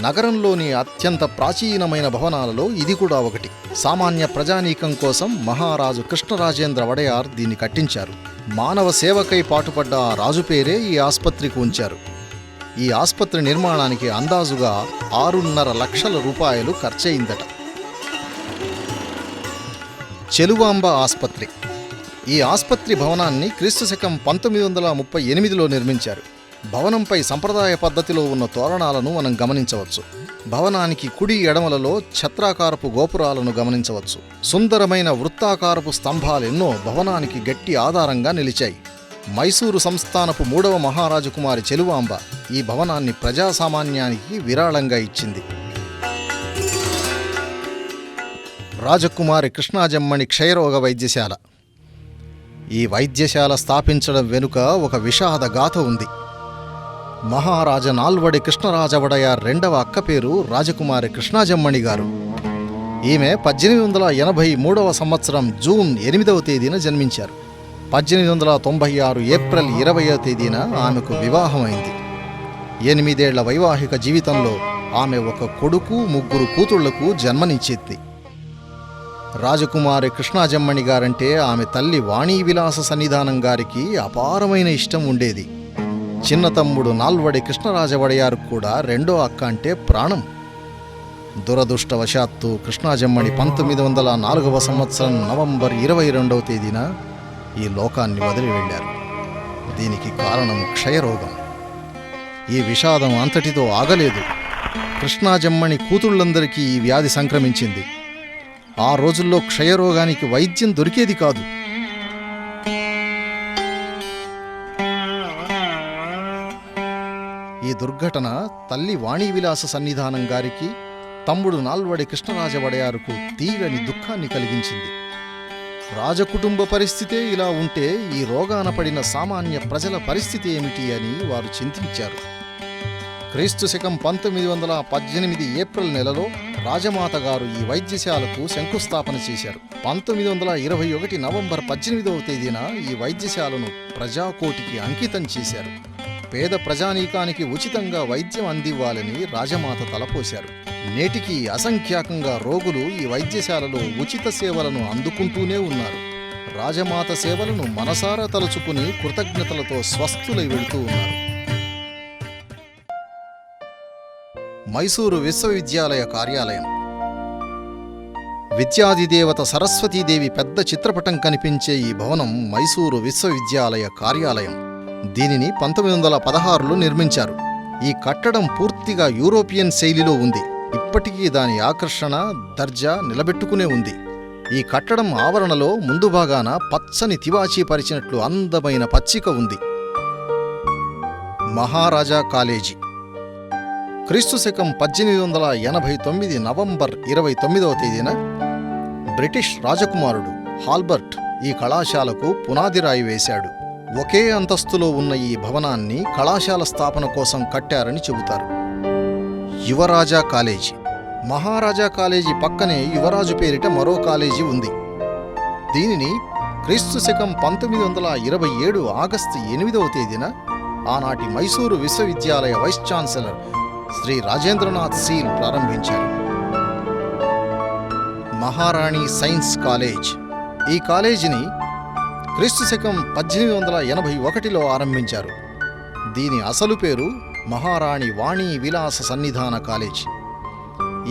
నగరంలోని అత్యంత ప్రాచీనమైన భవనాలలో ఇది కూడా ఒకటి. సామాన్య ప్రజానీకం కోసం మహారాజు కృష్ణరాజేంద్ర వడయార్ దీన్ని కట్టించారు. మానవ సేవకై పాటుపడ్డ ఆ రాజు పేరే ఈ ఆసుపత్రికి ఉంచారు. ఈ ఆసుపత్రి నిర్మాణానికి అందాజుగా 6.5 లక్షల రూపాయలు ఖర్చయిందట. చెలువాంబ ఆసుపత్రి. ఈ ఆసుపత్రి భవనాన్ని క్రీస్తు శకం 1938లో నిర్మించారు. భవనంపై సంప్రదాయ పద్ధతిలో ఉన్న తోరణాలను మనం గమనించవచ్చు. భవనానికి కుడి ఎడమలలో ఛత్రాకారపు గోపురాలను గమనించవచ్చు. సుందరమైన వృత్తాకారపు స్తంభాలెన్నో భవనానికి గట్టి ఆధారంగా నిలిచాయి. మైసూరు సంస్థానపు 3వ మహారాజకుమారి చెలువాంబ ఈ భవనాన్ని ప్రజాసామాన్యానికి విరాళంగా ఇచ్చింది. రాజకుమారి కృష్ణాజమ్మణి క్షయరోగ వైద్యశాల. ఈ వైద్యశాల స్థాపించడం వెనుక ఒక విషాద గాథ ఉంది. మహారాజ నాల్వడి కృష్ణరాజ వడయార్ 2వ అక్క పేరు రాజకుమారి కృష్ణాజమ్మణి గారు. ఈమె 1883వ సంవత్సరం జూన్ 8వ తేదీన జన్మించారు. 1896 ఏప్రిల్ 20వ తేదీన ఆమెకు వివాహమైంది. 8 ఏళ్ల వైవాహిక జీవితంలో ఆమె ఒక కొడుకు, 3 కూతుళ్లకు జన్మనిచ్చింది. రాజకుమారి కృష్ణాజమ్మణి గారంటే ఆమె తల్లి వాణీవిలాస సన్నిధానం గారికి అపారమైన ఇష్టం ఉండేది. చిన్న తమ్ముడు నాల్వడి కృష్ణరాజ వడయార్ కూడా 2వ అక్క అంటే ప్రాణం. దురదృష్టవశాత్తు కృష్ణాజమ్మణి 1904వ సంవత్సరం నవంబర్ 22వ తేదీన ఈ లోకాన్ని వదిలి వెళ్ళారు. దీనికి కారణం క్షయరోగం. ఈ విషాదం అంతటితో ఆగలేదు. కృష్ణాజమ్మణి కూతుళ్ళందరికీ ఈ వ్యాధి సంక్రమించింది. ఆ రోజుల్లో క్షయరోగానికి వైద్యం దొరికేది కాదు. ఈ దుర్ఘటన తల్లి వాణీవిలాస సన్నిధానం గారికి, తమ్ముడు నాల్వడి కృష్ణరాజ వడయారుకు తీరని దుఃఖాన్ని కలిగించింది. రాజకుటుంబ పరిస్థితే ఇలా ఉంటే ఈ రోగాన పడిన సామాన్య ప్రజల పరిస్థితి ఏమిటి అని వారు చింతించారు. క్రీస్తు శకం 1918 ఏప్రిల్ నెలలో రాజమాత గారు ఈ వైద్యశాలకు శంకుస్థాపన చేశారు. 1921 నవంబర్ 18వ తేదీన ఈ వైద్యశాలను ప్రజాకోటికి అంకితం చేశారు. పేద ప్రజానీకానికి ఉచితంగా వైద్యం అందివ్వాలని రాజమాత తలపోశారు. నేటికి అసంఖ్యాకంగా రోగులు ఈ వైద్యశాలలో ఉచిత సేవలను అందుకుంటూనే ఉన్నారు. రాజమాత సేవలను మనసారా తలుచుకుని కృతజ్ఞతలతో స్వస్థులై వెళుతూ ఉన్నారు. మైసూరు విశ్వవిద్యాలయ కార్యాలయం. విద్యాధిదేవత సరస్వతీదేవి పెద్ద చిత్రపటం కనిపించే ఈ భవనం మైసూరు విశ్వవిద్యాలయ కార్యాలయం. దీనిని 1916లో నిర్మించారు. ఈ కట్టడం పూర్తిగా యూరోపియన్ శైలిలో ఉంది. ఇప్పటికీ దాని ఆకర్షణ, దర్జా నిలబెట్టుకునే ఉంది. ఈ కట్టడం ఆవరణలో ముందు భాగాన పచ్చని తివాచీ పరిచినట్లు అందమైన పచ్చిక ఉంది. మహారాజా కాలేజీ. క్రీస్తుశకం 1889 నవంబర్ 29వ తేదీన బ్రిటిష్ రాజకుమారుడు హాల్బర్ట్ ఈ కళాశాలకు పునాదిరాయి వేశాడు. ఒకే అంతస్తులో ఉన్న ఈ భవనాన్ని కళాశాల స్థాపన కోసం కట్టారని చెబుతారు. యువరాజా కాలేజీ. మహారాజా కాలేజీ పక్కనే యువరాజు పేరిట మరో కాలేజీ ఉంది. దీనిని క్రీస్తుశకం 1927 ఆగస్టు 8వ తేదీన ఆనాటి మైసూరు విశ్వవిద్యాలయ వైస్ ఛాన్సలర్ శ్రీ రాజేంద్రనాథ్ సీల్ ప్రారంభించారు. Maharani science college. ఈ కాలేజీని క్రీస్తుశకం 1881లో ఆరంభించారు. దీని అసలు పేరు మహారాణి వాణి విలాస సన్నిధాన కాలేజ్.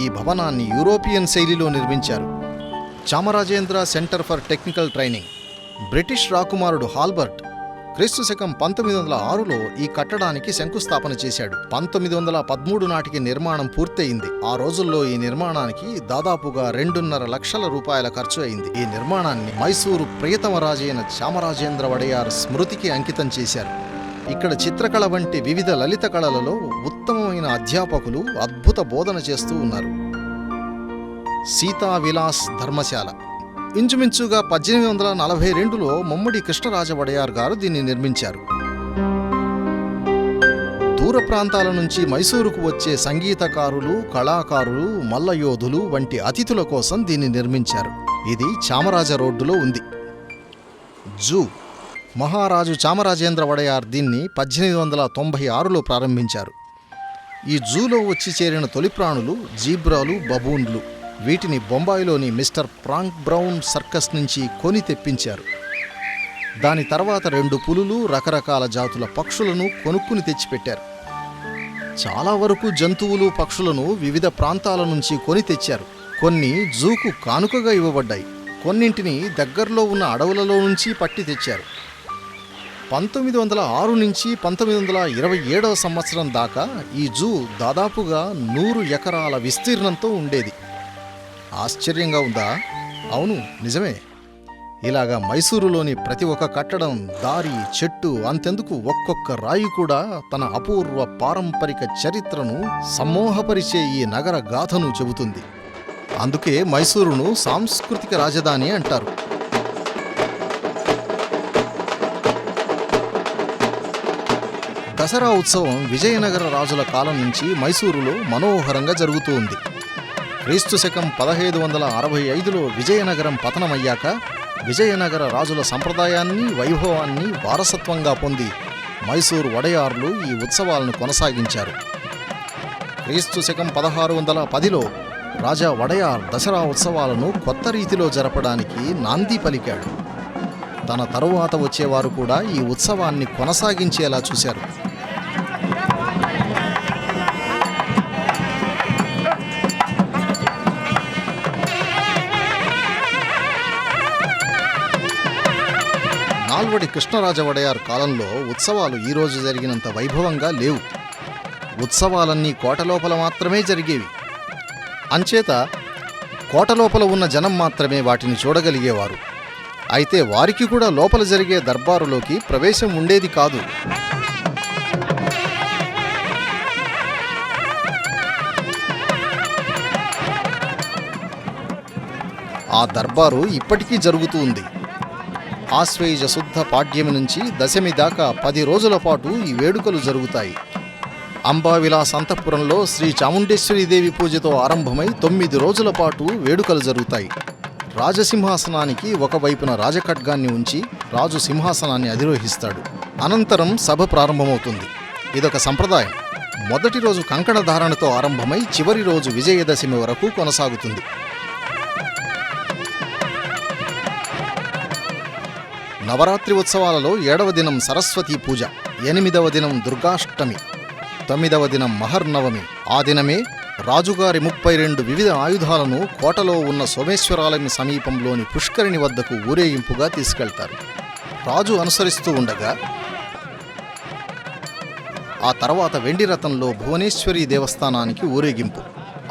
ఈ భవనాన్ని యూరోపియన్ శైలిలో నిర్మించారు. Chamarajendra centre for technical training. British రాకుమారుడు హాల్బర్ట్ క్రీస్తుశకం 1906లో ఈ కట్టడానికి శంకుస్థాపన చేశాడు. 1913 నాటికి నిర్మాణం పూర్తయింది. ఆ రోజుల్లో ఈ నిర్మాణానికి దాదాపుగా 2.5 లక్షల రూపాయల ఖర్చు అయింది. ఈ నిర్మాణాన్ని మైసూరు ప్రియతమ రాజైన చామరాజేంద్ర వడయార్ స్మృతికి అంకితం చేశారు. ఇక్కడ చిత్రకళ వంటి వివిధ లలిత కళలలో ఉత్తమమైన అధ్యాపకులు అద్భుత బోధన చేస్తూ ఉన్నారు. సీతా విలాస్ ధర్మశాల. ఇంచుమించుగా 1842లో ముమ్మడి కృష్ణరాజ వడయార్ గారు దీన్ని నిర్మించారు. దూర ప్రాంతాల నుంచి మైసూరుకు వచ్చే సంగీతకారులు, కళాకారులు, మల్లయోధులు వంటి అతిథుల కోసం దీన్ని నిర్మించారు. ఇది చామరాజ రోడ్డులో ఉంది. జూ. మహారాజు చామరాజేంద్ర వడయార్ దీన్ని 1896లో ప్రారంభించారు. ఈ జూలో వచ్చి చేరిన తొలి ప్రాణులు జీబ్రాలు, బబూన్లు. వీటిని బొంబాయిలోని మిస్టర్ ఫ్రాంక్ బ్రౌన్ సర్కస్ నుంచి కొని తెప్పించారు. దాని తర్వాత 2 పులులు, రకరకాల జాతుల పక్షులను కొనుక్కుని తెచ్చిపెట్టారు. చాలా వరకు జంతువులు, పక్షులను వివిధ ప్రాంతాల నుంచి కొని తెచ్చారు. కొన్ని జూకు కానుకగా ఇవ్వబడ్డాయి. కొన్నింటిని దగ్గరలో ఉన్న అడవులలో నుంచి పట్టి తెచ్చారు. 1906 నుంచి 1927వ సంవత్సరం దాకా ఈ జూ దాదాపుగా 100 ఎకరాల విస్తీర్ణంతో ఉండేది. ఆశ్చర్యంగా ఉందా? అవును, నిజమే. ఇలాగా మైసూరులోని ప్రతి ఒక్క కట్టడం, దారి, చెట్టు, అంతెందుకు ఒక్కొక్క రాయి కూడా తన అపూర్వ పారంపరిక చరిత్రను సమ్మోహపరిచే ఈ నగర గాథను చెబుతుంది. అందుకే మైసూరును సాంస్కృతిక రాజధాని అంటారు. దసరా ఉత్సవం విజయనగర రాజుల కాలం నుంచి మైసూరులో మనోహరంగా జరుగుతూ ఉంది. క్రీస్తుశకం 1565లో విజయనగరం పతనమయ్యాక విజయనగర రాజుల సంప్రదాయాన్ని, వైభవాన్ని వారసత్వంగా పొంది మైసూరు వడయార్లు ఈ ఉత్సవాలను కొనసాగించారు. క్రీస్తుశకం 1610లో రాజా వడయార్ దసరా ఉత్సవాలను కొత్త రీతిలో జరపడానికి నాంది పలికాడు. తన తరువాత వచ్చేవారు కూడా ఈ ఉత్సవాన్ని కొనసాగించేలా చూశారు. నాల్వడి కృష్ణరాజ వడయార్ కాలంలో ఉత్సవాలు ఈరోజు జరిగినంత వైభవంగా లేవు. ఉత్సవాలన్నీ కోటలోపల మాత్రమే జరిగేవి. అంచేత కోటలోపల ఉన్న జనం మాత్రమే వాటిని చూడగలిగేవారు. అయితే వారికి కూడా లోపల జరిగే దర్బారులోకి ప్రవేశం ఉండేది కాదు. ఆ దర్బారు ఇప్పటికీ జరుగుతూ ఉంది. ఆశ్వేయుజ శుద్ధ పాడ్యమి నుంచి దశమి దాకా 10 రోజుల పాటు ఈ వేడుకలు జరుగుతాయి. అంబావిలాస్ అంతఃపురంలో శ్రీ చాముండేశ్వరీదేవి పూజతో ఆరంభమై 9 రోజుల పాటు వేడుకలు జరుగుతాయి. రాజసింహాసనానికి ఒకవైపున రాజఖడ్గాన్ని ఉంచి రాజు సింహాసనాన్ని అధిరోహిస్తాడు. అనంతరం సభ ప్రారంభమవుతుంది. ఇదొక సంప్రదాయం. మొదటి రోజు కంకణ ధారణతో ఆరంభమై చివరి రోజు విజయదశమి వరకు కొనసాగుతుంది. నవరాత్రి ఉత్సవాలలో 7వ దినం సరస్వతీ పూజ, 8వ దినం దుర్గాష్టమి, 9వ దినం మహర్నవమి. ఆ దినమే రాజుగారి 32 వివిధ ఆయుధాలను కోటలో ఉన్న సోమేశ్వరాలయం సమీపంలోని పుష్కరిణి వద్దకు ఊరేగింపుగా తీసుకెళ్తారు. రాజు అనుసరిస్తూ ఉండగా ఆ తర్వాత వెండి రథంలో భువనేశ్వరి దేవస్థానానికి ఊరేగింపు.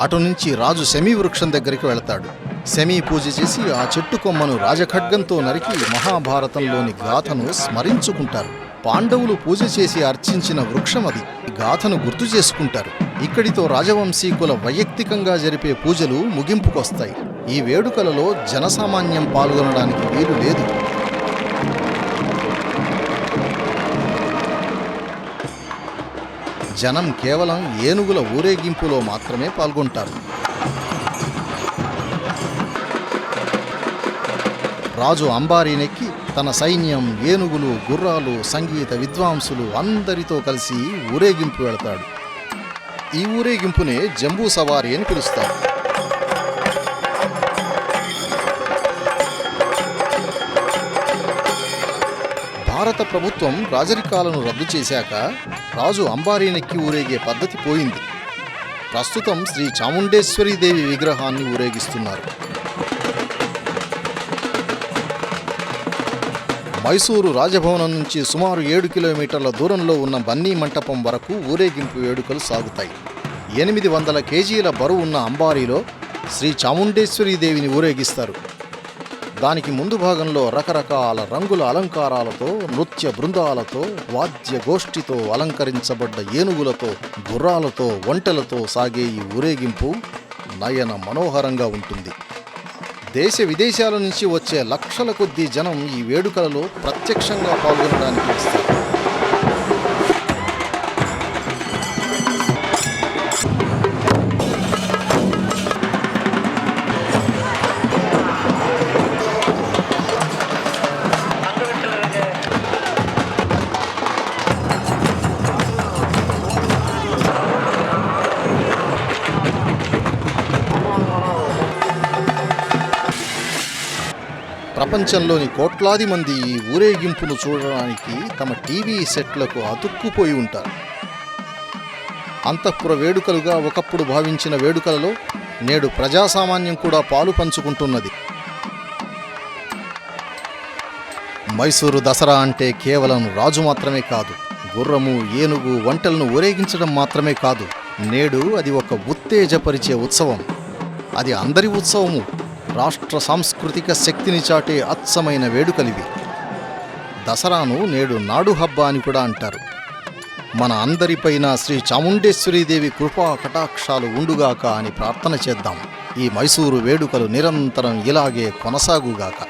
అటు నుంచి రాజు శమీ వృక్షం దగ్గరికి వెళతాడు. శమీ పూజ చేసి ఆ చెట్టు కొమ్మను రాజఖడ్గంతో నరికి మహాభారతంలోని గాథను స్మరించుకుంటారు. పాండవులు పూజ చేసి అర్చించిన వృక్షమది. గాథను గుర్తు చేసుకుంటారు. ఇక్కడితో రాజవంశీకుల వైయక్తికంగా జరిపే పూజలు ముగింపుకొస్తాయి. ఈ వేడుకలలో జనసామాన్యం పాల్గొనడానికి వీలు లేదు. జనం కేవలం ఏనుగుల ఊరేగింపులో మాత్రమే పాల్గొంటారు. రాజు అంబారీనెక్కి తన సైన్యం, ఏనుగులు, గుర్రాలు, సంగీత విద్వాంసులు అందరితో కలిసి ఊరేగింపు వెళతాడు. ఈ ఊరేగింపునే జంబూ సవారీ అని పిలుస్తారు. భారత ప్రభుత్వం రాజరికాలను రద్దు చేశాక రాజు అంబారీనెక్కి ఊరేగే పద్ధతి పోయింది. ప్రస్తుతం శ్రీ చాముండేశ్వరీదేవి విగ్రహాన్ని ఊరేగిస్తున్నారు. మైసూరు రాజభవనం నుంచి సుమారు 7 కిలోమీటర్ల దూరంలో ఉన్న బన్నీ మంటపం వరకు ఊరేగింపు వేడుకలు సాగుతాయి. 800 కేజీల బరువు ఉన్న అంబారీలో శ్రీ చాముండేశ్వరీదేవిని ఊరేగిస్తారు. దానికి ముందు భాగంలో రకరకాల రంగుల అలంకారాలతో, నృత్య బృందాలతో, వాద్య గోష్ఠితో అలంకరించబడ్డ ఏనుగులతో, గుర్రాలతో, ఒంటెలతో సాగే ఈ ఊరేగింపు నయన మనోహరంగా ఉంటుంది. దేశ విదేశాల నుంచి వచ్చే లక్షల కొద్దీ జనం ఈ వేడుకలలో ప్రత్యక్షంగా పాల్గొనడానికి వస్తారు. ప్రపంచంలోని కోట్లాది మంది ఈ ఊరేగింపును చూడడానికి తమ టీవీ సెట్లకు అతుక్కుపోయి ఉంటారు. అంతఃపుర వేడుకలుగా ఒకప్పుడు భావించిన వేడుకలలో నేడు ప్రజాసామాన్యం కూడా పాలు పంచుకుంటున్నది. మైసూరు దసరా అంటే కేవలం రాజు మాత్రమే కాదు, గుర్రము, ఏనుగు, ఒంటెలను ఊరేగించడం మాత్రమే కాదు. నేడు అది ఒక ఉత్తేజపరిచే ఉత్సవం. అది అందరి ఉత్సవము. రాష్ట్ర సాంస్కృతిక శక్తిని చాటే అచ్చమైన వేడుకలివి. దసరాను నేడు నాడు హబ్బ అని కూడా అంటారు. మన అందరిపైన శ్రీ చాముండేశ్వరీదేవి కృపా కటాక్షాలు ఉండుగాక అని ప్రార్థన చేద్దాం. ఈ మైసూరు వేడుకలు నిరంతరం ఇలాగే కొనసాగుగాక.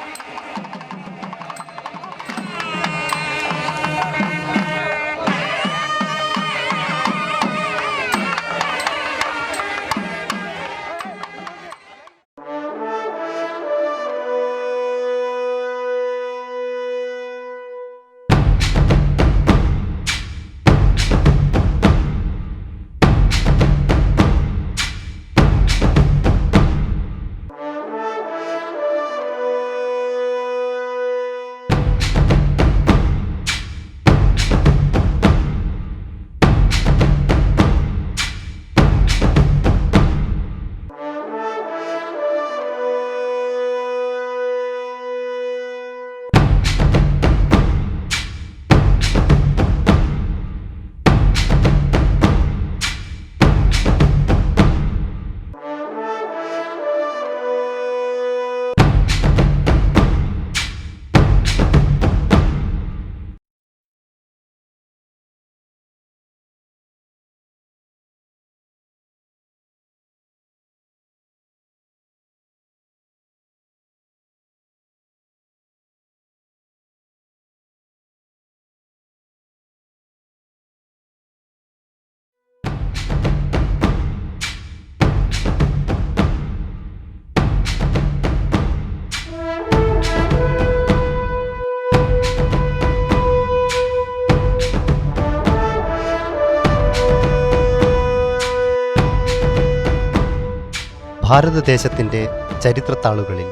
ഭാരതദേശത്തിൻ്റെ ചരിത്രത്താളുകളിൽ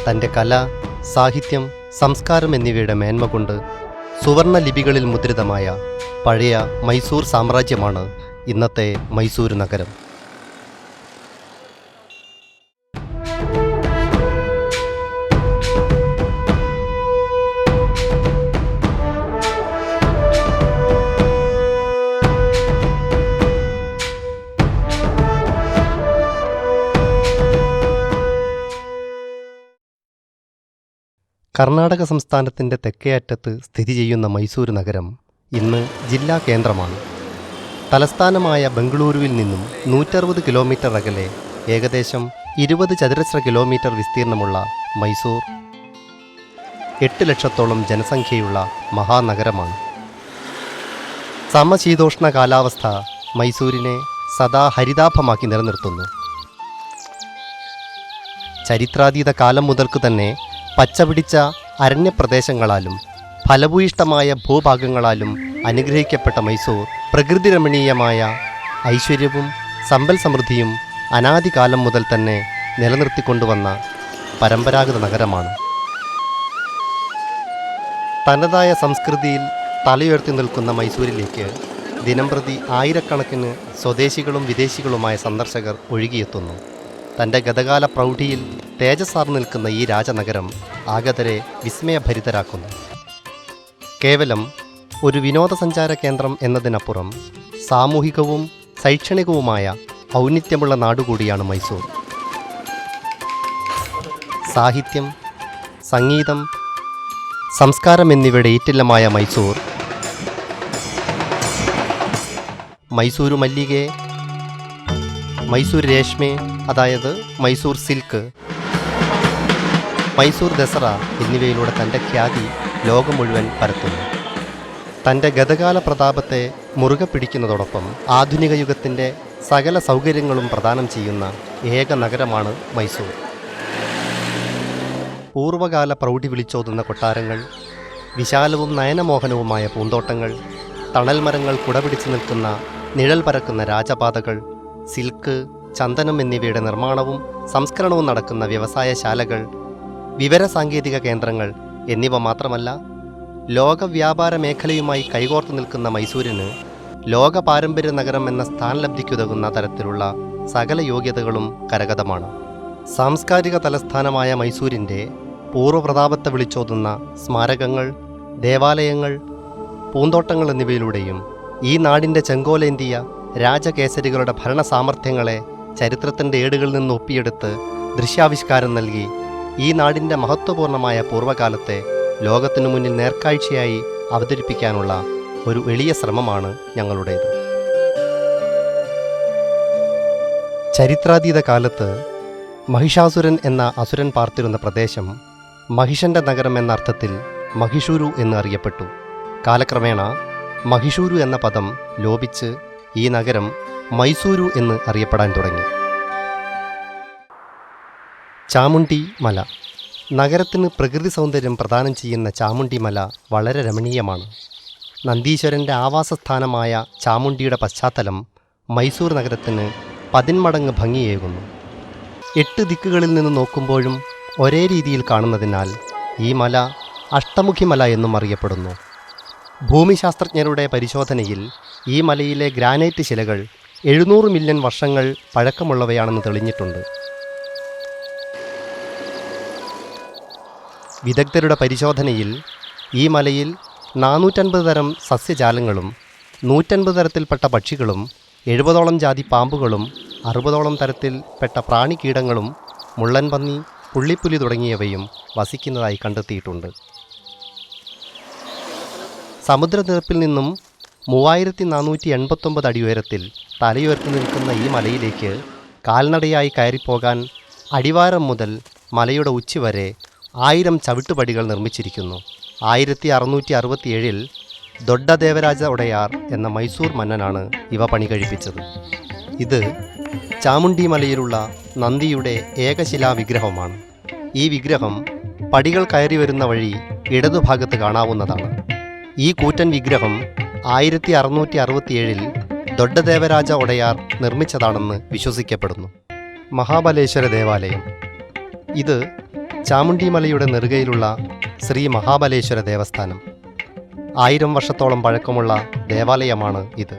തൻ്റെ കല, സാഹിത്യം, സംസ്കാരം എന്നിവയുടെ മേന്മ കൊണ്ട് സുവർണ ലിപികളിൽ മുദ്രിതമായ പഴയ മൈസൂർ സാമ്രാജ്യമാണ് ഇന്നത്തെ മൈസൂർ നഗരം. കർണാടക സംസ്ഥാനത്തിൻ്റെ തെക്കേ അറ്റത്ത് സ്ഥിതി ചെയ്യുന്ന മൈസൂർ നഗരം ഇന്ന് ജില്ലാ കേന്ദ്രമാണ്. തലസ്ഥാനമായ ബംഗളൂരുവിൽ നിന്നും 160 കിലോമീറ്റർ അകലെ ഏകദേശം 20 ചതുരശ്ര കിലോമീറ്റർ വിസ്തീർണമുള്ള മൈസൂർ 8 ലക്ഷത്തോളം ജനസംഖ്യയുള്ള മഹാനഗരമാണ്. സമശീതോഷ്ണ കാലാവസ്ഥ മൈസൂരിനെ സദാ ഹരിതാഭമാക്കി നിലനിർത്തുന്നു. ചരിത്രാതീത കാലം മുതൽക്ക് തന്നെ പച്ചപിടിച്ച അരണ്യപ്രദേശങ്ങളാലും ഫലഭൂയിഷ്ടമായ ഭൂഭാഗങ്ങളാലും അനുഗ്രഹിക്കപ്പെട്ട മൈസൂർ പ്രകൃതിരമണീയമായ ഐശ്വര്യവും സമ്പൽ സമൃദ്ധിയും അനാദികാലം മുതൽ തന്നെ നിലനിർത്തിക്കൊണ്ടുവന്ന പരമ്പരാഗത നഗരമാണ്. തനതായ സംസ്കൃതിയിൽ തലയുയർത്തി നിൽക്കുന്ന മൈസൂരിലേക്ക് ദിനംപ്രതി ആയിരക്കണക്കിന് സ്വദേശികളും വിദേശികളുമായ സന്ദർശകർ ഒഴുകിയെത്തുന്നു. തൻ്റെ ഗതകാല പ്രൗഢിയിൽ തേജസ്സാർന്നു നിൽക്കുന്ന ഈ രാജനഗരം ആഗതരെ വിസ്മയഭരിതരാക്കുന്നു. കേവലം ഒരു വിനോദസഞ്ചാര കേന്ദ്രം എന്നതിനപ്പുറം സാമൂഹികവും ശൈക്ഷണികവുമായ ഔന്നിത്യമുള്ള നാടുകൂടിയാണ് മൈസൂർ. സാഹിത്യം, സംഗീതം, സംസ്കാരം എന്നിവയുടെ ഈറ്റില്ലമായ മൈസൂർ മൈസൂരു മല്ലികെ, മൈസൂർ രേഷ്മെ അതായത് മൈസൂർ സിൽക്ക്, മൈസൂർ ദസറ എന്നിവയിലൂടെ തൻ്റെ ഖ്യാതി ലോകം മുഴുവൻ പരത്തുന്നു. തൻ്റെ ഗതകാല പ്രതാപത്തെ മുറുകെ പിടിക്കുന്നതോടൊപ്പം ആധുനിക യുഗത്തിൻ്റെ സകല സൗകര്യങ്ങളും പ്രദാനം ചെയ്യുന്ന ഏക നഗരമാണ് മൈസൂർ. പൂർവകാല പ്രൗഢി വിളിച്ചോതുന്ന കൊട്ടാരങ്ങൾ, വിശാലവും നയനമോഹനവുമായ പൂന്തോട്ടങ്ങൾ, തണൽമരങ്ങൾ കുടപിടിച്ചു നിൽക്കുന്ന നിഴൽ പരക്കുന്ന രാജപാതകൾ, സിൽക്ക്, ചന്ദനം എന്നിവയുടെ നിർമ്മാണവും സംസ്കരണവും നടക്കുന്ന വ്യവസായശാലകൾ, വിവരസാങ്കേതിക കേന്ദ്രങ്ങൾ എന്നിവ മാത്രമല്ല, ലോക വ്യാപാര മേഖലയുമായി കൈകോർത്ത് നിൽക്കുന്ന മൈസൂരിന് ലോക പാരമ്പര്യ നഗരം എന്ന സ്ഥാനലബ്ധിക്കുതകുന്ന തരത്തിലുള്ള സകല യോഗ്യതകളും കരഗതമാണ്. സാംസ്കാരിക തലസ്ഥാനമായ മൈസൂരിൻ്റെ പൂർവ്വപ്രതാപത്തെ വിളിച്ചോതുന്ന സ്മാരകങ്ങൾ, ദേവാലയങ്ങൾ, പൂന്തോട്ടങ്ങൾ എന്നിവയിലൂടെയും ഈ നാടിൻ്റെ ചെങ്കോലേന്തിയ രാജകേസരികളുടെ ഭരണസാമർഥ്യങ്ങളെ ചരിത്രത്തിൻ്റെ ഏടുകളിൽ നിന്ന് ഒപ്പിയെടുത്ത് ദൃശ്യാവിഷ്കാരം നൽകി ഈ നാടിൻ്റെ മഹത്വപൂർണമായ പൂർവ്വകാലത്തെ ലോകത്തിനു മുന്നിൽ നേർക്കാഴ്ചയായി അവതരിപ്പിക്കാനുള്ള ഒരു എളിയ ശ്രമമാണ് ഞങ്ങളുടേത്. ചരിത്രാതീത കാലത്ത് മഹിഷാസുരൻ എന്ന അസുരൻ പാർത്തിരുന്ന പ്രദേശം മഹിഷന്റെ നഗരം എന്ന അർത്ഥത്തിൽ മഹിഷൂരു എന്ന് അറിയപ്പെട്ടു. കാലക്രമേണ മഹിഷൂരു എന്ന പദം ലോപിച്ച് ഈ നഗരം മൈസൂരു എന്ന് അറിയപ്പെടാൻ തുടങ്ങി. ചാമുണ്ഡി മല. നഗരത്തിന് പ്രകൃതി സൗന്ദര്യം പ്രദാനം ചെയ്യുന്ന ചാമുണ്ഡി മല വളരെ രമണീയമാണ്. നന്ദീശ്വരൻ്റെ ആവാസസ്ഥാനമായ ചാമുണ്ഡിയുടെ പശ്ചാത്തലം മൈസൂർ നഗരത്തിന് 10 മടങ്ങ് ഭംഗിയേകുന്നു. 8 ദിക്കുകളിൽ നിന്ന് നോക്കുമ്പോഴും ഒരേ രീതിയിൽ കാണുന്നതിനാൽ ഈ മല അഷ്ടമുഖി മല എന്നും അറിയപ്പെടുന്നു. ഭൂമിശാസ്ത്രജ്ഞരുടെ പരിശോധനയിൽ ഈ മലയിലെ ഗ്രാനൈറ്റ് ശിലകൾ 700 മില്യൺ വർഷങ്ങൾ പഴക്കമുള്ളവയാണെന്ന് തെളിഞ്ഞിട്ടുണ്ട്. വിദഗ്ധരുടെ പരിശോധനയിൽ ഈ മലയിൽ 450 തരം സസ്യജാലങ്ങളും 150 തരത്തിൽപ്പെട്ട പക്ഷികളും 70ഓളം ജാതി പാമ്പുകളും 60ഓളം തരത്തിൽപ്പെട്ട പ്രാണികീടങ്ങളും മുള്ളൻപന്നി, പുള്ളിപ്പുലി തുടങ്ങിയവയും വസിക്കുന്നതായി കണ്ടെത്തിയിട്ടുണ്ട്. സമുദ്രനിരപ്പിൽ നിന്നും 3489 അടി ഉയരത്തിൽ തലയുയർത്തി നിൽക്കുന്ന ഈ മലയിലേക്ക് കാൽനടയായി കയറിപ്പോകാൻ അടിവാരം മുതൽ മലയുടെ ഉച്ചി വരെ 1000 ചവിട്ടുപടികൾ നിർമ്മിച്ചിരിക്കുന്നു. 1667 ദൊഡ്ഡ ദേവരാജ ഒഡയാർ എന്ന മൈസൂർ മന്നനാണ് ഇവ പണി കഴിപ്പിച്ചത്. ഇത് ചാമുണ്ഡി മലയിലുള്ള നന്ദിയുടെ ഏകശിലാ വിഗ്രഹമാണ്. ഈ വിഗ്രഹം പടികൾ കയറി വരുന്ന വഴി ഇടതുഭാഗത്ത് കാണാവുന്നതാണ്. ഈ കൂറ്റൻ വിഗ്രഹം 1667 ദൊഡ്ഡ ദേവരാജ ഒഡയാർ നിർമ്മിച്ചതാണെന്ന് വിശ്വസിക്കപ്പെടുന്നു. മഹാബലേശ്വര ദേവാലയം. ഇത് ചാമുണ്ഡിമലയുടെ നെറുകയിലുള്ള ശ്രീ മഹാബലേശ്വര ദേവസ്ഥാനം. 1000 വർഷത്തോളം പഴക്കമുള്ള ദേവാലയമാണ് ഇത്.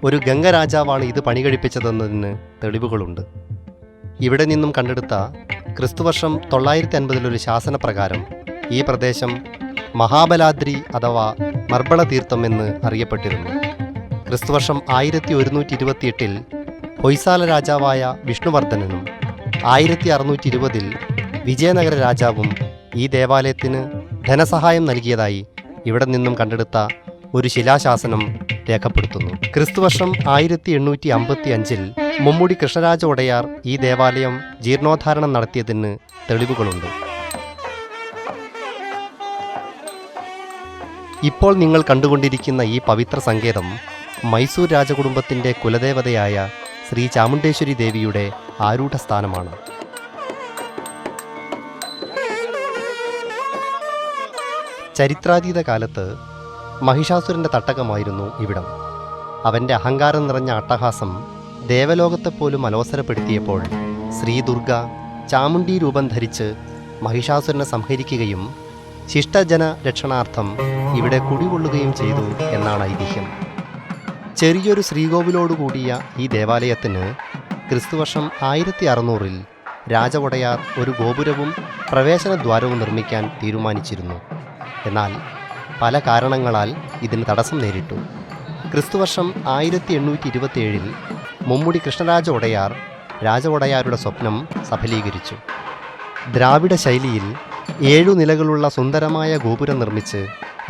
ഒരു ഗംഗരാജാവാണ് ഇത് പണികഴിപ്പിച്ചതെന്നതിന് തെളിവുകളുണ്ട്. ഇവിടെ നിന്നും കണ്ടെടുത്ത ക്രിസ്തുവർഷം 950 ശാസനപ്രകാരം ഈ പ്രദേശം മഹാബലാദ്രി അഥവാ മർബള തീർത്ഥം എന്ന് അറിയപ്പെട്ടിരുന്നു. ക്രിസ്തുവർഷം 1128 ഹൊയ്സാല രാജാവായ വിഷ്ണുവർദ്ധനനും 1620 വിജയനഗര രാജാവും ഈ ദേവാലയത്തിന് ധനസഹായം നൽകിയതായി ഇവിടെ നിന്നും കണ്ടെടുത്ത ഒരു ശിലാശാസനം രേഖപ്പെടുത്തുന്നു. ക്രിസ്തുവർഷം 1855 മുമ്മുടി കൃഷ്ണരാജ ഒടയാർ ഈ ദേവാലയം ജീർണോദ്ധാരണം നടത്തിയതിന് തെളിവുകളുണ്ട്. ഇപ്പോൾ നിങ്ങൾ കണ്ടുകൊണ്ടിരിക്കുന്ന ഈ പവിത്ര സങ്കേതം മൈസൂർ രാജകുടുംബത്തിൻ്റെ കുലദേവതയായ ശ്രീ ചാമുണ്ടേശ്വരി ദേവിയുടെ ആരൂഢസ്ഥാനമാണ്. ചരിത്രാതീത കാലത്ത് മഹിഷാസുരൻ്റെ തട്ടകമായിരുന്നു ഇവിടം. അവൻ്റെ അഹങ്കാരം നിറഞ്ഞ അട്ടഹാസം ദേവലോകത്തെപ്പോലും അലോസരപ്പെടുത്തിയപ്പോൾ ശ്രീ ദുർഗ ചാമുണ്ഡി രൂപം ധരിച്ച് മഹിഷാസുരനെ സംഹരിക്കുകയും ശിഷ്ടജന രക്ഷണാർത്ഥം ഇവിടെ കുടികൊള്ളുകയും ചെയ്തു എന്നാണ് ഐതിഹ്യം. ചെറിയൊരു ശ്രീകോവിലോടുകൂടിയ ഈ ദേവാലയത്തിന് ക്രിസ്തുവർഷം 1600 രാജ ഒടയാർ ഒരു ഗോപുരവും പ്രവേശനദ്വാരവും നിർമ്മിക്കാൻ തീരുമാനിച്ചിരുന്നു. എന്നാൽ പല കാരണങ്ങളാൽ ഇതിന് തടസ്സം നേരിട്ടു. ക്രിസ്തുവർഷം 1827 മുമ്മുടി കൃഷ്ണരാജ ഒടയാർ രാജ ഒടയാരുടെ സ്വപ്നം സഫലീകരിച്ചു. ദ്രാവിഡ ശൈലിയിൽ 7 നിലകളുള്ള സുന്ദരമായ ഗോപുരം നിർമ്മിച്ച്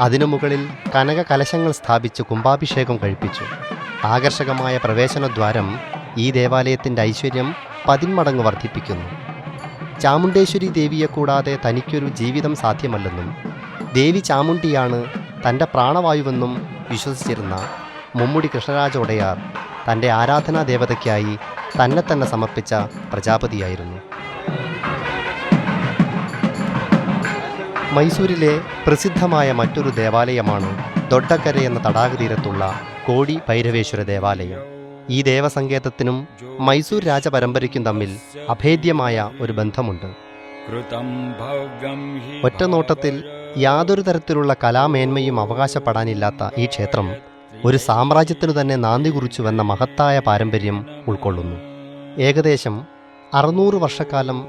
അതിനു മുകളിൽ കനക കലശങ്ങൾ സ്ഥാപിച്ച് കുംഭാഭിഷേകം കഴിപ്പിച്ചു. ആകർഷകമായ പ്രവേശനദ്വാരം ഈ ദേവാലയത്തിൻ്റെ ഐശ്വര്യം 10 മടങ്ങ് വർദ്ധിപ്പിക്കുന്നു. ചാമുണ്ടേശ്വരി ദേവിയെ കൂടാതെ തനിക്കൊരു ജീവിതം സാധ്യമല്ലെന്നും ദേവി ചാമുണ്ടിയാണ് തൻ്റെ പ്രാണവായുവെന്നും വിശ്വസിച്ചിരുന്ന മുമ്മുടി കൃഷ്ണരാജ ഒടയാർ തൻ്റെ ആരാധനാ ദേവതയ്ക്കായി തന്നെ സമർപ്പിച്ച പ്രജാപതിയായിരുന്നു. മൈസൂരിലെ പ്രസിദ്ധമായ മറ്റൊരു ദേവാലയമാണ് ദൊഡ്ഡക്കര എന്ന തടാകതീരത്തുള്ള കോടി ഭൈരവേശ്വര ദേവാലയം. ഈ ദേവസങ്കേതത്തിനും മൈസൂർ രാജപരമ്പരയ്ക്കും തമ്മിൽ അഭേദ്യമായ ഒരു ബന്ധമുണ്ട്. ഒറ്റനോട്ടത്തിൽ യാതൊരു തരത്തിലുള്ള കലാമേന്മയും അവകാശപ്പെടാനില്ലാത്ത ഈ ക്ഷേത്രം ഒരു സാമ്രാജ്യത്തിനു തന്നെ നാന്ദി കുറിച്ചുവെന്ന മഹത്തായ പാരമ്പര്യം ഉൾക്കൊള്ളുന്നു. ഏകദേശം 600 വർഷക്കാലം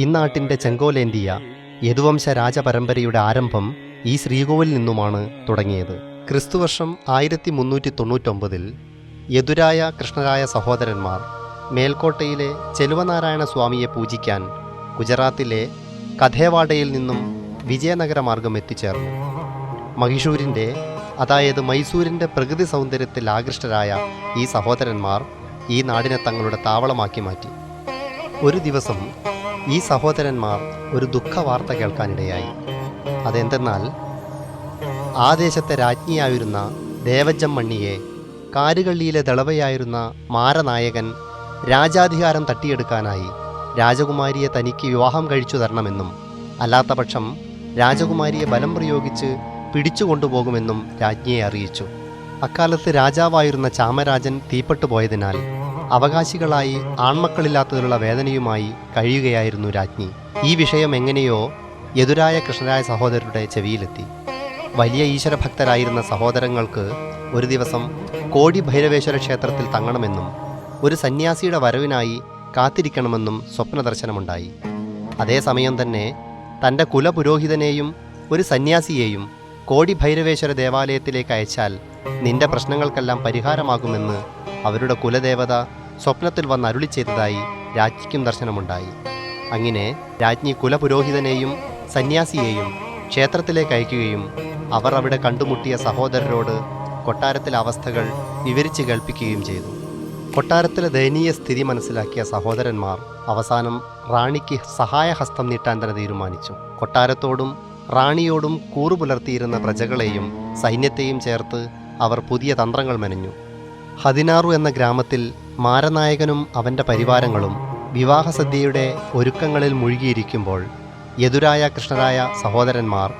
ഇന്നാട്ടിൻ്റെ ചെങ്കോലേന്തിയ യദുവംശ രാജപരമ്പരയുടെ ആരംഭം ഈ ശ്രീകോവിൽ നിന്നുമാണ് തുടങ്ങിയത്. ക്രിസ്തുവർഷം 1399 യദുരായ കൃഷ്ണരായ സഹോദരന്മാർ മേൽക്കോട്ടയിലെ ചെലുവനാരായണ സ്വാമിയെ പൂജിക്കാൻ ഗുജറാത്തിലെ കഥേവാഡയിൽ നിന്നും വിജയനഗര മാർഗം എത്തിച്ചേർന്നു. മഹീഷൂരിൻ്റെ അതായത് മൈസൂരിൻ്റെ പ്രകൃതി സൗന്ദര്യത്തിൽ ആകൃഷ്ടരായ ഈ സഹോദരന്മാർ ഈ നാടിനെ തങ്ങളുടെ താവളമാക്കി മാറ്റി. ഒരു ദിവസം ഈ സഹോദരന്മാർ ഒരു ദുഃഖവാർത്ത കേൾക്കാനിടയായി. അതെന്തെന്നാൽ ആ ദേശത്തെ രാജ്ഞിയായിരുന്ന ദേവജമ്മണ്ണിയെ കാരുകള്ളിയിലെ ദളവയായിരുന്ന മാരനായകൻ രാജാധികാരം തട്ടിയെടുക്കാനായി രാജകുമാരിയെ തനിക്ക് വിവാഹം കഴിച്ചു തരണമെന്നും അല്ലാത്തപക്ഷം രാജകുമാരിയെ ബലം പ്രയോഗിച്ച് പിടിച്ചുകൊണ്ടുപോകുമെന്നും രാജ്ഞിയെ അറിയിച്ചു. അക്കാലത്ത് രാജാവായിരുന്ന ചാമരാജൻ തീപ്പെട്ടുപോയതിനാൽ അവകാശികളായി ആൺമക്കളില്ലാത്തതിലുള്ള വേദനയുമായി കഴിയുകയായിരുന്നു രാജ്ഞി. ഈ വിഷയം എങ്ങനെയോ യദുരായ കൃഷ്ണരായ സഹോദരരുടെ ചെവിയിലെത്തി. വലിയ ഈശ്വരഭക്തരായിരുന്ന സഹോദരങ്ങൾക്ക് ഒരു ദിവസം കോടി ഭൈരവേശ്വര ക്ഷേത്രത്തിൽ തങ്ങണമെന്നും ഒരു സന്യാസിയുടെ വരവിനായി കാത്തിരിക്കണമെന്നും സ്വപ്നദർശനമുണ്ടായി. അതേസമയം തന്നെ തൻ്റെ കുലപുരോഹിതനെയും ഒരു സന്യാസിയെയും കോടി ഭൈരവേശ്വര ദേവാലയത്തിലേക്ക് അയച്ചാൽ നിന്റെ പ്രശ്നങ്ങൾക്കെല്ലാം പരിഹാരമാകുമെന്ന് അവരുടെ കുലദേവത സ്വപ്നത്തിൽ വന്ന് അരുളി ചെയ്തതായി രാജ്ഞിക്കും ദർശനമുണ്ടായി. അങ്ങനെ രാജ്ഞി കുലപുരോഹിതനെയും സന്യാസിയെയും ക്ഷേത്രത്തിലേക്ക് അയക്കുകയും അവർ അവിടെ കണ്ടുമുട്ടിയ സഹോദരരോട് കൊട്ടാരത്തിലെ അവസ്ഥകൾ വിവരിച്ച് കേൾപ്പിക്കുകയും ചെയ്തു. കൊട്ടാരത്തിലെ ദയനീയ സ്ഥിതി മനസ്സിലാക്കിയ സഹോദരന്മാർ അവസാനം റാണിക്ക് സഹായഹസ്തം നീട്ടാൻ തന്നെ തീരുമാനിച്ചു. കൊട്ടാരത്തോടും റാണിയോടും കൂറുപുലർത്തിയിരുന്ന പ്രജകളെയും സൈന്യത്തെയും ചേർത്ത് അവർ പുതിയ തന്ത്രങ്ങൾ മെനഞ്ഞു. ഹദിനാറു എന്ന ഗ്രാമത്തിൽ മാരനായകനും അവൻ്റെ പരിവാരങ്ങളും വിവാഹസദ്യയുടെ ഒരുക്കങ്ങളിൽ മുഴുകിയിരിക്കുമ്പോൾ യദുരായ കൃഷ്ണരായ സഹോദരന്മാർ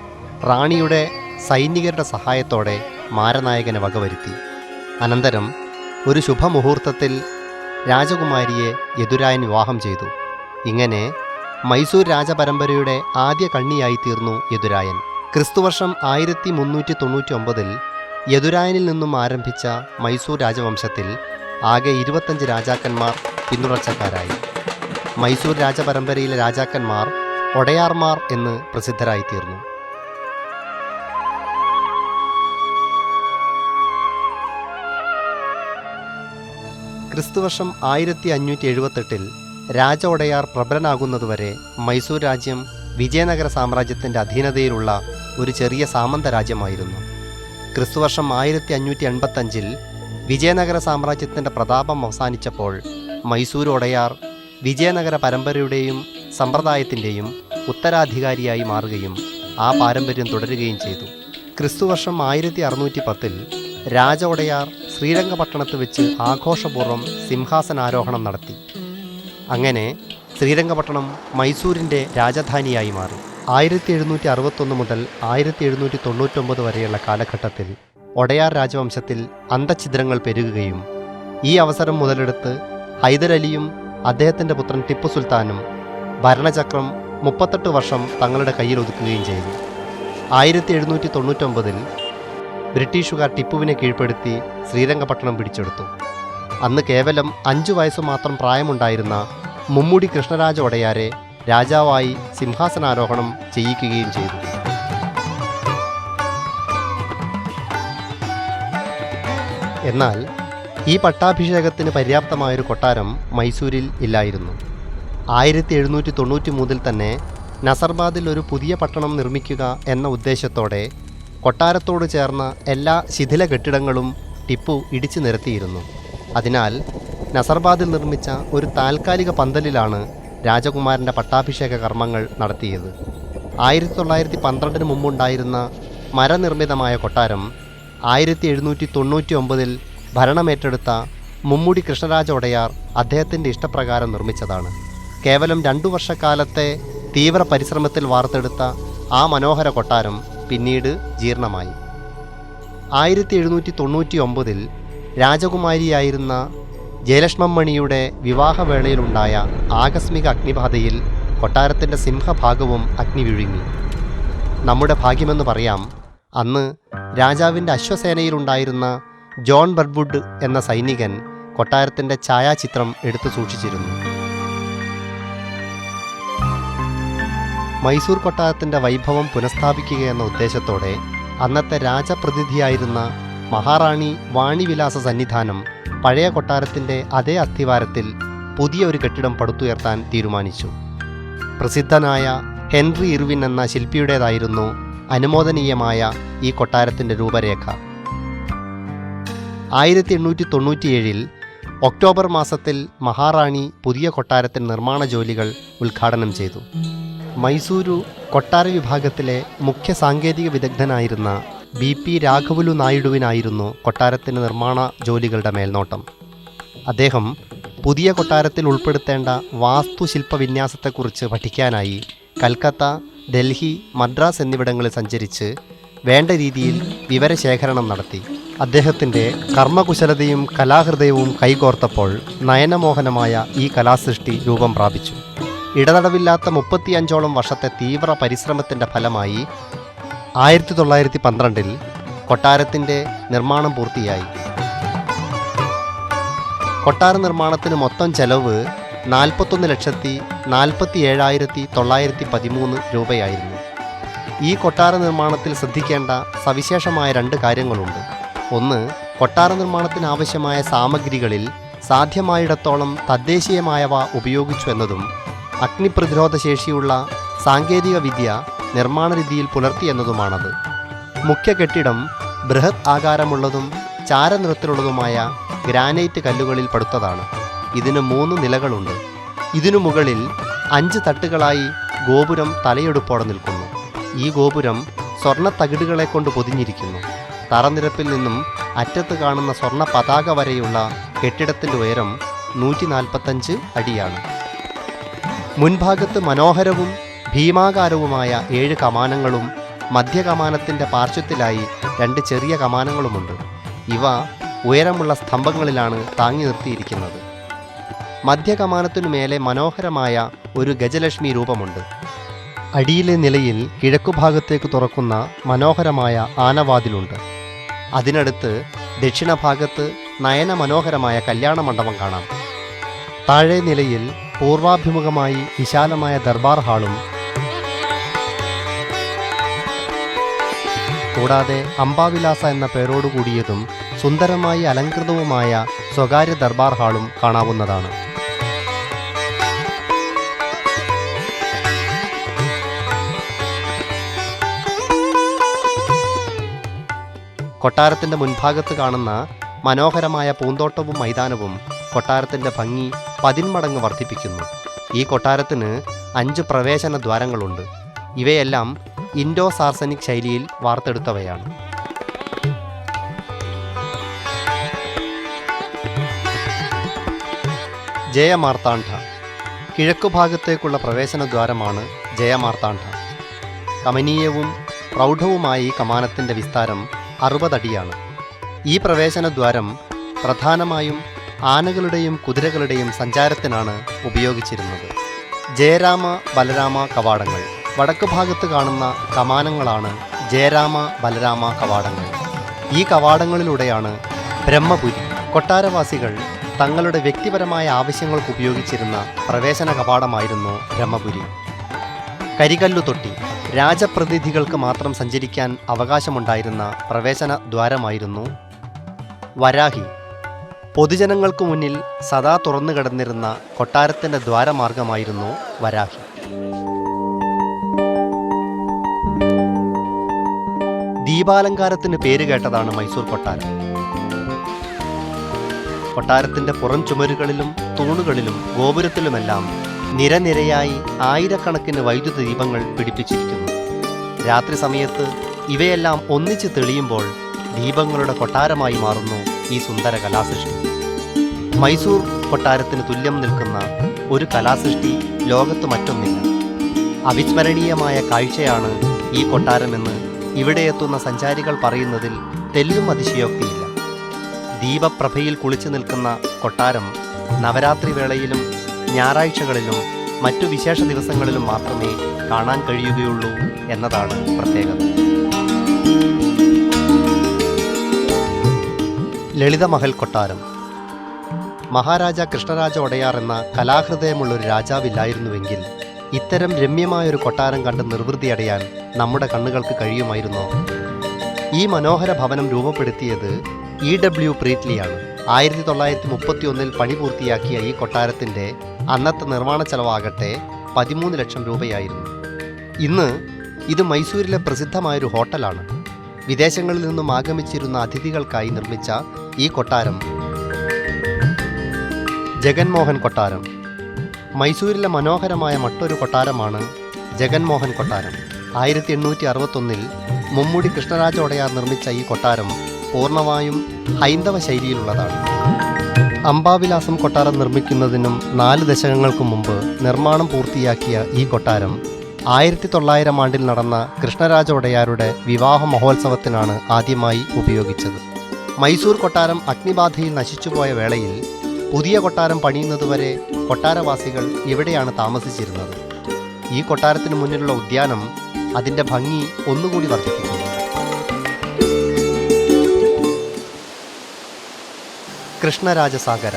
റാണിയുടെ സൈനികരുടെ സഹായത്തോടെ മാരനായകനെ വകവരുത്തി. അനന്തരം ഒരു ശുഭമുഹൂർത്തത്തിൽ രാജകുമാരിയെ യദുരായൻ വിവാഹം ചെയ്തു. ഇങ്ങനെ മൈസൂർ രാജപരമ്പരയുടെ ആദ്യ കണ്ണിയായി തീർന്നു യദുരായൻ. ക്രിസ്തുവർഷം 1399 യദുരായനിൽ നിന്നും ആരംഭിച്ച മൈസൂർ രാജവംശത്തിൽ ആകെ 25 രാജാക്കന്മാർ പിന്തുടർച്ചക്കാരായി. മൈസൂർ രാജപരമ്പരയിലെ രാജാക്കന്മാർ ഒടയാർമാർ എന്ന് പ്രസിദ്ധരായിത്തീർന്നു. ക്രിസ്തുവർഷം 1578 രാജ ഒടയാർ പ്രബലനാകുന്നതുവരെ മൈസൂർ രാജ്യം വിജയനഗര സാമ്രാജ്യത്തിൻ്റെ അധീനതയിലുള്ള ഒരു ചെറിയ സാമന്ത രാജ്യമായിരുന്നു. ക്രിസ്തുവർഷം 1585 വിജയനഗര സാമ്രാജ്യത്തിൻ്റെ പ്രതാപം അവസാനിച്ചപ്പോൾ മൈസൂർ ഒടയാർ വിജയനഗര പരമ്പരയുടെയും സമ്പ്രദായത്തിൻ്റെയും ഉത്തരാധികാരിയായി മാറുകയും ആ പാരമ്പര്യം തുടരുകയും ചെയ്തു. ക്രിസ്തുവർഷം 1610 രാജ ഒടയാർ ശ്രീരംഗപട്ടണത്ത് വെച്ച് ആഘോഷപൂർവ്വം സിംഹാസനാരോഹണം നടത്തി. അങ്ങനെ ശ്രീരംഗപട്ടണം മൈസൂരിൻ്റെ രാജധാനിയായി മാറി. 1761 മുതൽ 1799 വരെയുള്ള കാലഘട്ടത്തിൽ ഒടയാർ രാജവംശത്തിൽ അന്തഛിദ്രങ്ങൾ പെരുകുകയും ഈ അവസരം മുതലെടുത്ത് ഹൈദരലിയും അദ്ദേഹത്തിൻ്റെ പുത്രൻ ടിപ്പു സുൽത്താനും ഭരണചക്രം 38 വർഷം തങ്ങളുടെ കയ്യിൽ ഒതുക്കുകയും ചെയ്തു. 1799 ബ്രിട്ടീഷുകാർ ടിപ്പുവിനെ കീഴ്പ്പെടുത്തി ശ്രീരംഗപട്ടണം പിടിച്ചെടുത്തു. അന്ന് കേവലം 5 വയസ്സു മാത്രം പ്രായമുണ്ടായിരുന്ന മുമ്മുടി കൃഷ്ണരാജ ഒടയാരെ രാജാവായി സിംഹാസനാരോഹണം ചെയ്യിക്കുകയും ചെയ്തു. എന്നാൽ ഈ പട്ടാഭിഷേകത്തിന് പര്യാപ്തമായൊരു കൊട്ടാരം മൈസൂരിൽ ഇല്ലായിരുന്നു. 1793 തന്നെ നസർബാദിൽ ഒരു പുതിയ പട്ടണം നിർമ്മിക്കുക എന്ന ഉദ്ദേശത്തോടെ കൊട്ടാരത്തോട് ചേർന്ന എല്ലാ ശിഥില കെട്ടിടങ്ങളും ടിപ്പു ഇടിച്ചു നിരത്തിയിരുന്നു. അതിനാൽ നസർബാദിൽ നിർമ്മിച്ച ഒരു താൽക്കാലിക പന്തലിലാണ് രാജകുമാരൻ്റെ പട്ടാഭിഷേക കർമ്മങ്ങൾ നടത്തിയത്. 1912 മുമ്പുണ്ടായിരുന്ന മരനിർമ്മിതമായ കൊട്ടാരം 1799 ഭരണമേറ്റെടുത്ത മുമ്മുടി കൃഷ്ണരാജ ഒടയാർ അദ്ദേഹത്തിൻ്റെ ഇഷ്ടപ്രകാരം നിർമ്മിച്ചതാണ്. കേവലം 2 വർഷക്കാലത്തെ തീവ്ര പരിശ്രമത്തിൽ വാർത്തെടുത്ത ആ മനോഹര കൊട്ടാരം പിന്നീട് ജീർണമായി. 1799 രാജകുമാരിയായിരുന്ന ജയലക്ഷ്മമ്മണിയുടെ വിവാഹവേളയിലുണ്ടായ ആകസ്മിക അഗ്നിബാധയിൽ കൊട്ടാരത്തിൻ്റെ സിംഹഭാഗവും അഗ്നി വിഴുങ്ങി. നമ്മുടെ ഭാഗ്യമെന്ന് പറയാം, അന്ന് രാജാവിൻ്റെ അശ്വസേനയിലുണ്ടായിരുന്ന ജോൺ ബർഡ്വുഡ് എന്ന സൈനികൻ കൊട്ടാരത്തിൻ്റെ ഛായാചിത്രം എടുത്തു സൂക്ഷിച്ചിരുന്നു. മൈസൂർ കൊട്ടാരത്തിൻ്റെ വൈഭവം പുനഃസ്ഥാപിക്കുകയെന്ന ഉദ്ദേശത്തോടെ അന്നത്തെ രാജപ്രതിനിധിയായിരുന്ന മഹാറാണി വാണിവിലാസ സന്നിധാനം പഴയ കൊട്ടാരത്തിൻ്റെ അതേ അസ്ഥിവാരത്തിൽ പുതിയ ഒരു കെട്ടിടം പടുത്തുയർത്താൻ തീരുമാനിച്ചു. പ്രസിദ്ധനായ ഹെൻറി ഇർവിൻ എന്ന ശില്പിയുടേതായിരുന്നു അനുമോദനീയമായ ഈ കൊട്ടാരത്തിൻ്റെ രൂപരേഖ. 1897 ഒക്ടോബർ മാസത്തിൽ മഹാറാണി പുതിയ കൊട്ടാരത്തിൻ്റെ നിർമ്മാണ ജോലികൾ ഉദ്ഘാടനം ചെയ്തു. മൈസൂരു കൊട്ടാര വിഭാഗത്തിലെ മുഖ്യ സാങ്കേതിക വിദഗ്ധനായിരുന്ന BP രാഘവലു നായിഡുവിനായിരുന്നു കൊട്ടാരത്തിൻ്റെ നിർമ്മാണ ജോലികളുടെ മേൽനോട്ടം. അദ്ദേഹം പുതിയ കൊട്ടാരത്തിൽ ഉൾപ്പെടുത്തേണ്ട വാസ്തുശില്പവിന്യാസത്തെക്കുറിച്ച് പഠിക്കാനായി കൽക്കത്ത, ഡൽഹി, മദ്രാസ് എന്നിവിടങ്ങളിൽ സഞ്ചരിച്ച് വേണ്ട രീതിയിൽ വിവരശേഖരണം നടത്തി. അദ്ദേഹത്തിൻ്റെ കർമ്മകുശലതയും കലാഹൃദയവും കൈകോർത്തപ്പോൾ നയനമോഹനമായ ഈ കലാസൃഷ്ടി രൂപം പ്രാപിച്ചു. ഇടതടവില്ലാത്ത 35ഓളം വർഷത്തെ തീവ്ര പരിശ്രമത്തിൻ്റെ ഫലമായി 1912 കൊട്ടാരത്തിൻ്റെ നിർമ്മാണം പൂർത്തിയായി. കൊട്ടാര നിർമ്മാണത്തിന് മൊത്തം ചെലവ് 41,47,913 രൂപയായിരുന്നു. ഈ കൊട്ടാര നിർമ്മാണത്തിൽ ശ്രദ്ധിക്കേണ്ട സവിശേഷമായ 2 കാര്യങ്ങളുണ്ട്. ഒന്ന്, കൊട്ടാര നിർമ്മാണത്തിന് ആവശ്യമായ സാമഗ്രികളിൽ സാധ്യമായിടത്തോളം തദ്ദേശീയമായവ ഉപയോഗിച്ചു എന്നതും അഗ്നിപ്രതിരോധ ശേഷിയുള്ള സാങ്കേതിക വിദ്യ നിർമ്മാണ രീതിയിൽ പുലർത്തി എന്നതുമാണത്. മുഖ്യ കെട്ടിടം ബൃഹത് ആകാരമുള്ളതും ചാരനിറത്തിലുള്ളതുമായ ഗ്രാനൈറ്റ് കല്ലുകളിൽ പടുത്തതാണ്. ഇതിന് 3 നിലകളുണ്ട്. ഇതിനു മുകളിൽ 5 തട്ടുകളായി ഗോപുരം തലയെടുപ്പോടെ നിൽക്കുന്നു. ഈ ഗോപുരം സ്വർണ്ണ തകിടുകളെ കൊണ്ട് പൊതിഞ്ഞിരിക്കുന്നു. തറനിരപ്പിൽ നിന്നും അറ്റത്ത് കാണുന്ന സ്വർണ്ണ പതാക വരെയുള്ള കെട്ടിടത്തിൻ്റെ ഉയരം 145 അടിയാണ്. മുൻഭാഗത്ത് മനോഹരവും ഭീമാകാരവുമായ 7 കമാനങ്ങളും മധ്യകമാനത്തിൻ്റെ പാർശ്വത്തിലായി 2 ചെറിയ കമാനങ്ങളുമുണ്ട്. ഇവ ഉയരമുള്ള സ്തംഭങ്ങളിലാണ് താങ്ങി നിർത്തിയിരിക്കുന്നത്. മധ്യകമാനത്തിനു മേലെ മനോഹരമായ ഒരു ഗജലക്ഷ്മി രൂപമുണ്ട്. അടിയിലെ നിലയിൽ കിഴക്കുഭാഗത്തേക്ക് തുറക്കുന്ന മനോഹരമായ ആനവാതിലുണ്ട്. അതിനടുത്ത് ദക്ഷിണഭാഗത്ത് നയനമനോഹരമായ കല്യാണ മണ്ഡപം കാണാം. താഴെ നിലയിൽ പൂർവാഭിമുഖമായി വിശാലമായ ദർബാർ ഹാളും കൂടാതെ അംബാവിലാസ എന്ന പേരോടുകൂടിയതും സുന്ദരമായി അലങ്കൃതവുമായ സ്വകാര്യ ദർബാർ ഹാളും കാണാവുന്നതാണ്. കൊട്ടാരത്തിൻ്റെ മുൻഭാഗത്ത് കാണുന്ന മനോഹരമായ പൂന്തോട്ടവും മൈതാനവും കൊട്ടാരത്തിൻ്റെ ഭംഗി 10 മടങ്ങ് വർദ്ധിപ്പിക്കുന്നു. ഈ കൊട്ടാരത്തിന് 5 പ്രവേശന ദ്വാരങ്ങളുണ്ട്. ഇവയെല്ലാം ഇൻഡോ സാർസനിക് ശൈലിയിൽ വാർത്തെടുത്തവയാണ്. ജയമാർത്താണ്ഡ കിഴക്കുഭാഗത്തേക്കുള്ള പ്രവേശന ദ്വാരമാണ് ജയമാർത്താണ്ഡ. കമനീയവും പ്രൗഢവുമായ ഈ കമാനത്തിൻ്റെ വിസ്താരം 60 അടിയാണ്. ഈ പ്രവേശന ദ്വാരം പ്രധാനമായും ആനകളുടെയും കുതിരകളുടെയും സഞ്ചാരത്തിനാണ് ഉപയോഗിച്ചിരുന്നത്. ജയരാമ ബലരാമ കവാടങ്ങൾ വടക്ക് ഭാഗത്ത് കാണുന്ന കമാനങ്ങളാണ് ജയരാമ ബലരാമ കവാടങ്ങൾ. ഈ കവാടങ്ങളിലൂടെയാണ് ബ്രഹ്മപുരി. കൊട്ടാരവാസികൾ തങ്ങളുടെ വ്യക്തിപരമായ ആവശ്യങ്ങൾക്ക് ഉപയോഗിച്ചിരുന്ന പ്രവേശന കവാടമായിരുന്നു ബ്രഹ്മപുരി. കരികല്ലു തൊട്ടി രാജപ്രതിനിധികൾക്ക് മാത്രം സഞ്ചരിക്കാൻ അവകാശമുണ്ടായിരുന്ന പ്രവേശന ദ്വാരമായിരുന്നു. വരാഹി പൊതുജനങ്ങൾക്ക് മുന്നിൽ സദാ തുറന്നു കിടന്നിരുന്ന കൊട്ടാരത്തിൻ്റെ ദ്വാരമാർഗമായിരുന്നു വരാഹി. ദീപാലങ്കാരത്തിന് പേരുകേട്ടതാണ് മൈസൂർ കൊട്ടാരം. കൊട്ടാരത്തിൻ്റെ പുറം ചുമരുകളിലും തൂണുകളിലും ഗോപുരത്തിലുമെല്ലാം നിരനിരയായി ആയിരക്കണക്കിന് വൈദ്യുത ദീപങ്ങൾ പിടിപ്പിച്ചിരിക്കുന്നു. രാത്രി സമയത്ത് ഇവയെല്ലാം ഒന്നിച്ച് തെളിയുമ്പോൾ ദീപങ്ങളുടെ കൊട്ടാരമായി മാറുന്നു ഈ സുന്ദര കലാസൃഷ്ടി. മൈസൂർ കൊട്ടാരത്തിന് തുല്യം നിൽക്കുന്ന ഒരു കലാസൃഷ്ടി ലോകത്ത് മറ്റൊന്നില്ല. അവിസ്മരണീയമായ കാഴ്ചയാണ് ഈ കൊട്ടാരമെന്ന് ഇവിടെ എത്തുന്ന സഞ്ചാരികൾ പറയുന്നതിൽ തെല്ലും അതിശയോക്തിയില്ല. ദീപപ്രഭയിൽ കുളിച്ചു നിൽക്കുന്ന കൊട്ടാരം നവരാത്രി വേളയിലും ഞായറാഴ്ചകളിലും മറ്റു വിശേഷ ദിവസങ്ങളിലും മാത്രമേ കാണാൻ കഴിയുകയുള്ളൂ എന്നതാണ് പ്രത്യേകത. ലളിതമഹൽ കൊട്ടാരം. മഹാരാജ കൃഷ്ണരാജ ഒഡയാർ എന്ന കലാഹൃദയമുള്ളൊരു രാജാവില്ലായിരുന്നുവെങ്കിൽ ഇത്തരം രമ്യമായൊരു കൊട്ടാരം കണ്ട് നിർവൃതിയടയാൻ നമ്മുടെ കണ്ണുകൾക്ക് കഴിയുമായിരുന്നോ? ഈ മനോഹര ഭവനം രൂപപ്പെടുത്തിയത് E.W. പ്രീറ്റ്ലിയാണ്. 1931 പണി പൂർത്തിയാക്കിയ ഈ കൊട്ടാരത്തിൻ്റെ അന്നത്തെ നിർമ്മാണ ചെലവാകട്ടെ 13 ലക്ഷം രൂപയായിരുന്നു. ഇന്ന് ഇത് മൈസൂരിലെ പ്രസിദ്ധമായൊരു ഹോട്ടലാണ്. വിദേശങ്ങളിൽ നിന്നും ആഗമിച്ചിരുന്ന അതിഥികൾക്കായി നിർമ്മിച്ച ഈ കൊട്ടാരം ജഗൻമോഹൻ കൊട്ടാരം. മൈസൂരിലെ മനോഹരമായ മറ്റൊരു കൊട്ടാരമാണ് ജഗൻമോഹൻ കൊട്ടാരം. 1861 മുമ്മുടി കൃഷ്ണരാജ ഒഡയാർ നിർമ്മിച്ച ഈ കൊട്ടാരം പൂർണ്ണമായും ഹൈന്ദവ ശൈലിയിലുള്ളതാണ്. അംബാവിലാസം കൊട്ടാരം നിർമ്മിക്കുന്നതിനും 4 ദശകങ്ങൾക്ക് മുമ്പ് നിർമ്മാണം പൂർത്തിയാക്കിയ ഈ കൊട്ടാരം 1900 ആണ്ടിൽ നടന്ന കൃഷ്ണരാജ ഒഡയാരുടെ വിവാഹ മഹോത്സവത്തിനാണ് ആദ്യമായി ഉപയോഗിച്ചത്. മൈസൂർ കൊട്ടാരം അഗ്നിബാധയിൽ നശിച്ചുപോയ വേളയിൽ പുതിയ കൊട്ടാരം പണിയുന്നതുവരെ കൊട്ടാരവാസികൾ ഇവിടെയാണ് താമസിച്ചിരുന്നത്. ഈ കൊട്ടാരത്തിന് മുന്നിലുള്ള ഉദ്യാനം അതിൻ്റെ ഭംഗി ഒന്നുകൂടി വർദ്ധിപ്പിക്കുന്നു. കൃഷ്ണരാജസാഗര.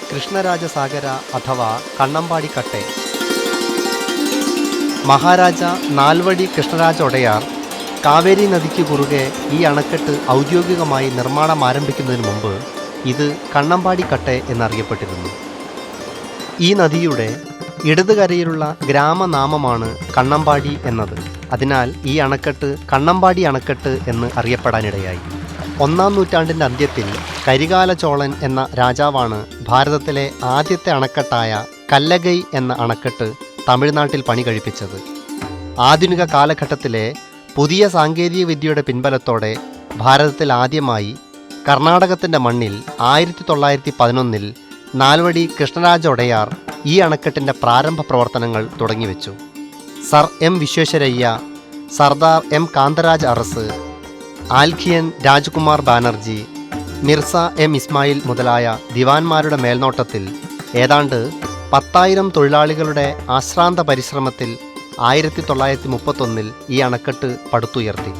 കൃഷ്ണരാജസാഗര അഥവാ കണ്ണമ്പാടി കട്ടെ. മഹാരാജ നാൽവടി കൃഷ്ണരാജ ഒഡയാർ കാവേരി നദിക്ക് കുറുകെ ഈ അണക്കെട്ട് ഔദ്യോഗികമായി നിർമ്മാണം ആരംഭിക്കുന്നതിന് മുമ്പ് ഇത് കണ്ണമ്പാടി കട്ടെ എന്നറിയപ്പെട്ടിരുന്നു. ഈ നദിയുടെ ഇടതുകരയിലുള്ള ഗ്രാമനാമമാണ് കണ്ണമ്പാടി എന്നത്. അതിനാൽ ഈ അണക്കെട്ട് കണ്ണമ്പാടി അണക്കെട്ട് എന്ന് അറിയപ്പെടാനിടയായി. 1-ാം നൂറ്റാണ്ടിൻ്റെ അന്ത്യത്തിൽ കരികാല ചോളൻ എന്ന രാജാവാണ് ഭാരതത്തിലെ ആദ്യത്തെ അണക്കെട്ടായ കല്ലഗൈ എന്ന അണക്കെട്ട് തമിഴ്നാട്ടിൽ പണി കഴിപ്പിച്ചത്. ആധുനിക കാലഘട്ടത്തിലെ പുതിയ സാങ്കേതിക വിദ്യയുടെ പിൻബലത്തോടെ ഭാരതത്തിൽ ആദ്യമായി കർണാടകത്തിൻ്റെ മണ്ണിൽ 1911 നാൽവടി കൃഷ്ണരാജ ഒഡയാർ ഈ അണക്കെട്ടിൻ്റെ പ്രാരംഭ പ്രവർത്തനങ്ങൾ തുടങ്ങിവെച്ചു. Sir M Visvesvaraya, Sardar M Kantharaj Urs, Albion Rajkumar Banerji, Mirza M Ismail മുതലായ ദിവാൻമാരുടെ മേൽനോട്ടത്തിൽ ഏതാണ്ട് 10,000 തൊഴിലാളികളുടെ ആശ്രാന്ത പരിശ്രമത്തിൽ 1931 ഈ അണക്കെട്ട് പടുത്തുയർത്തി.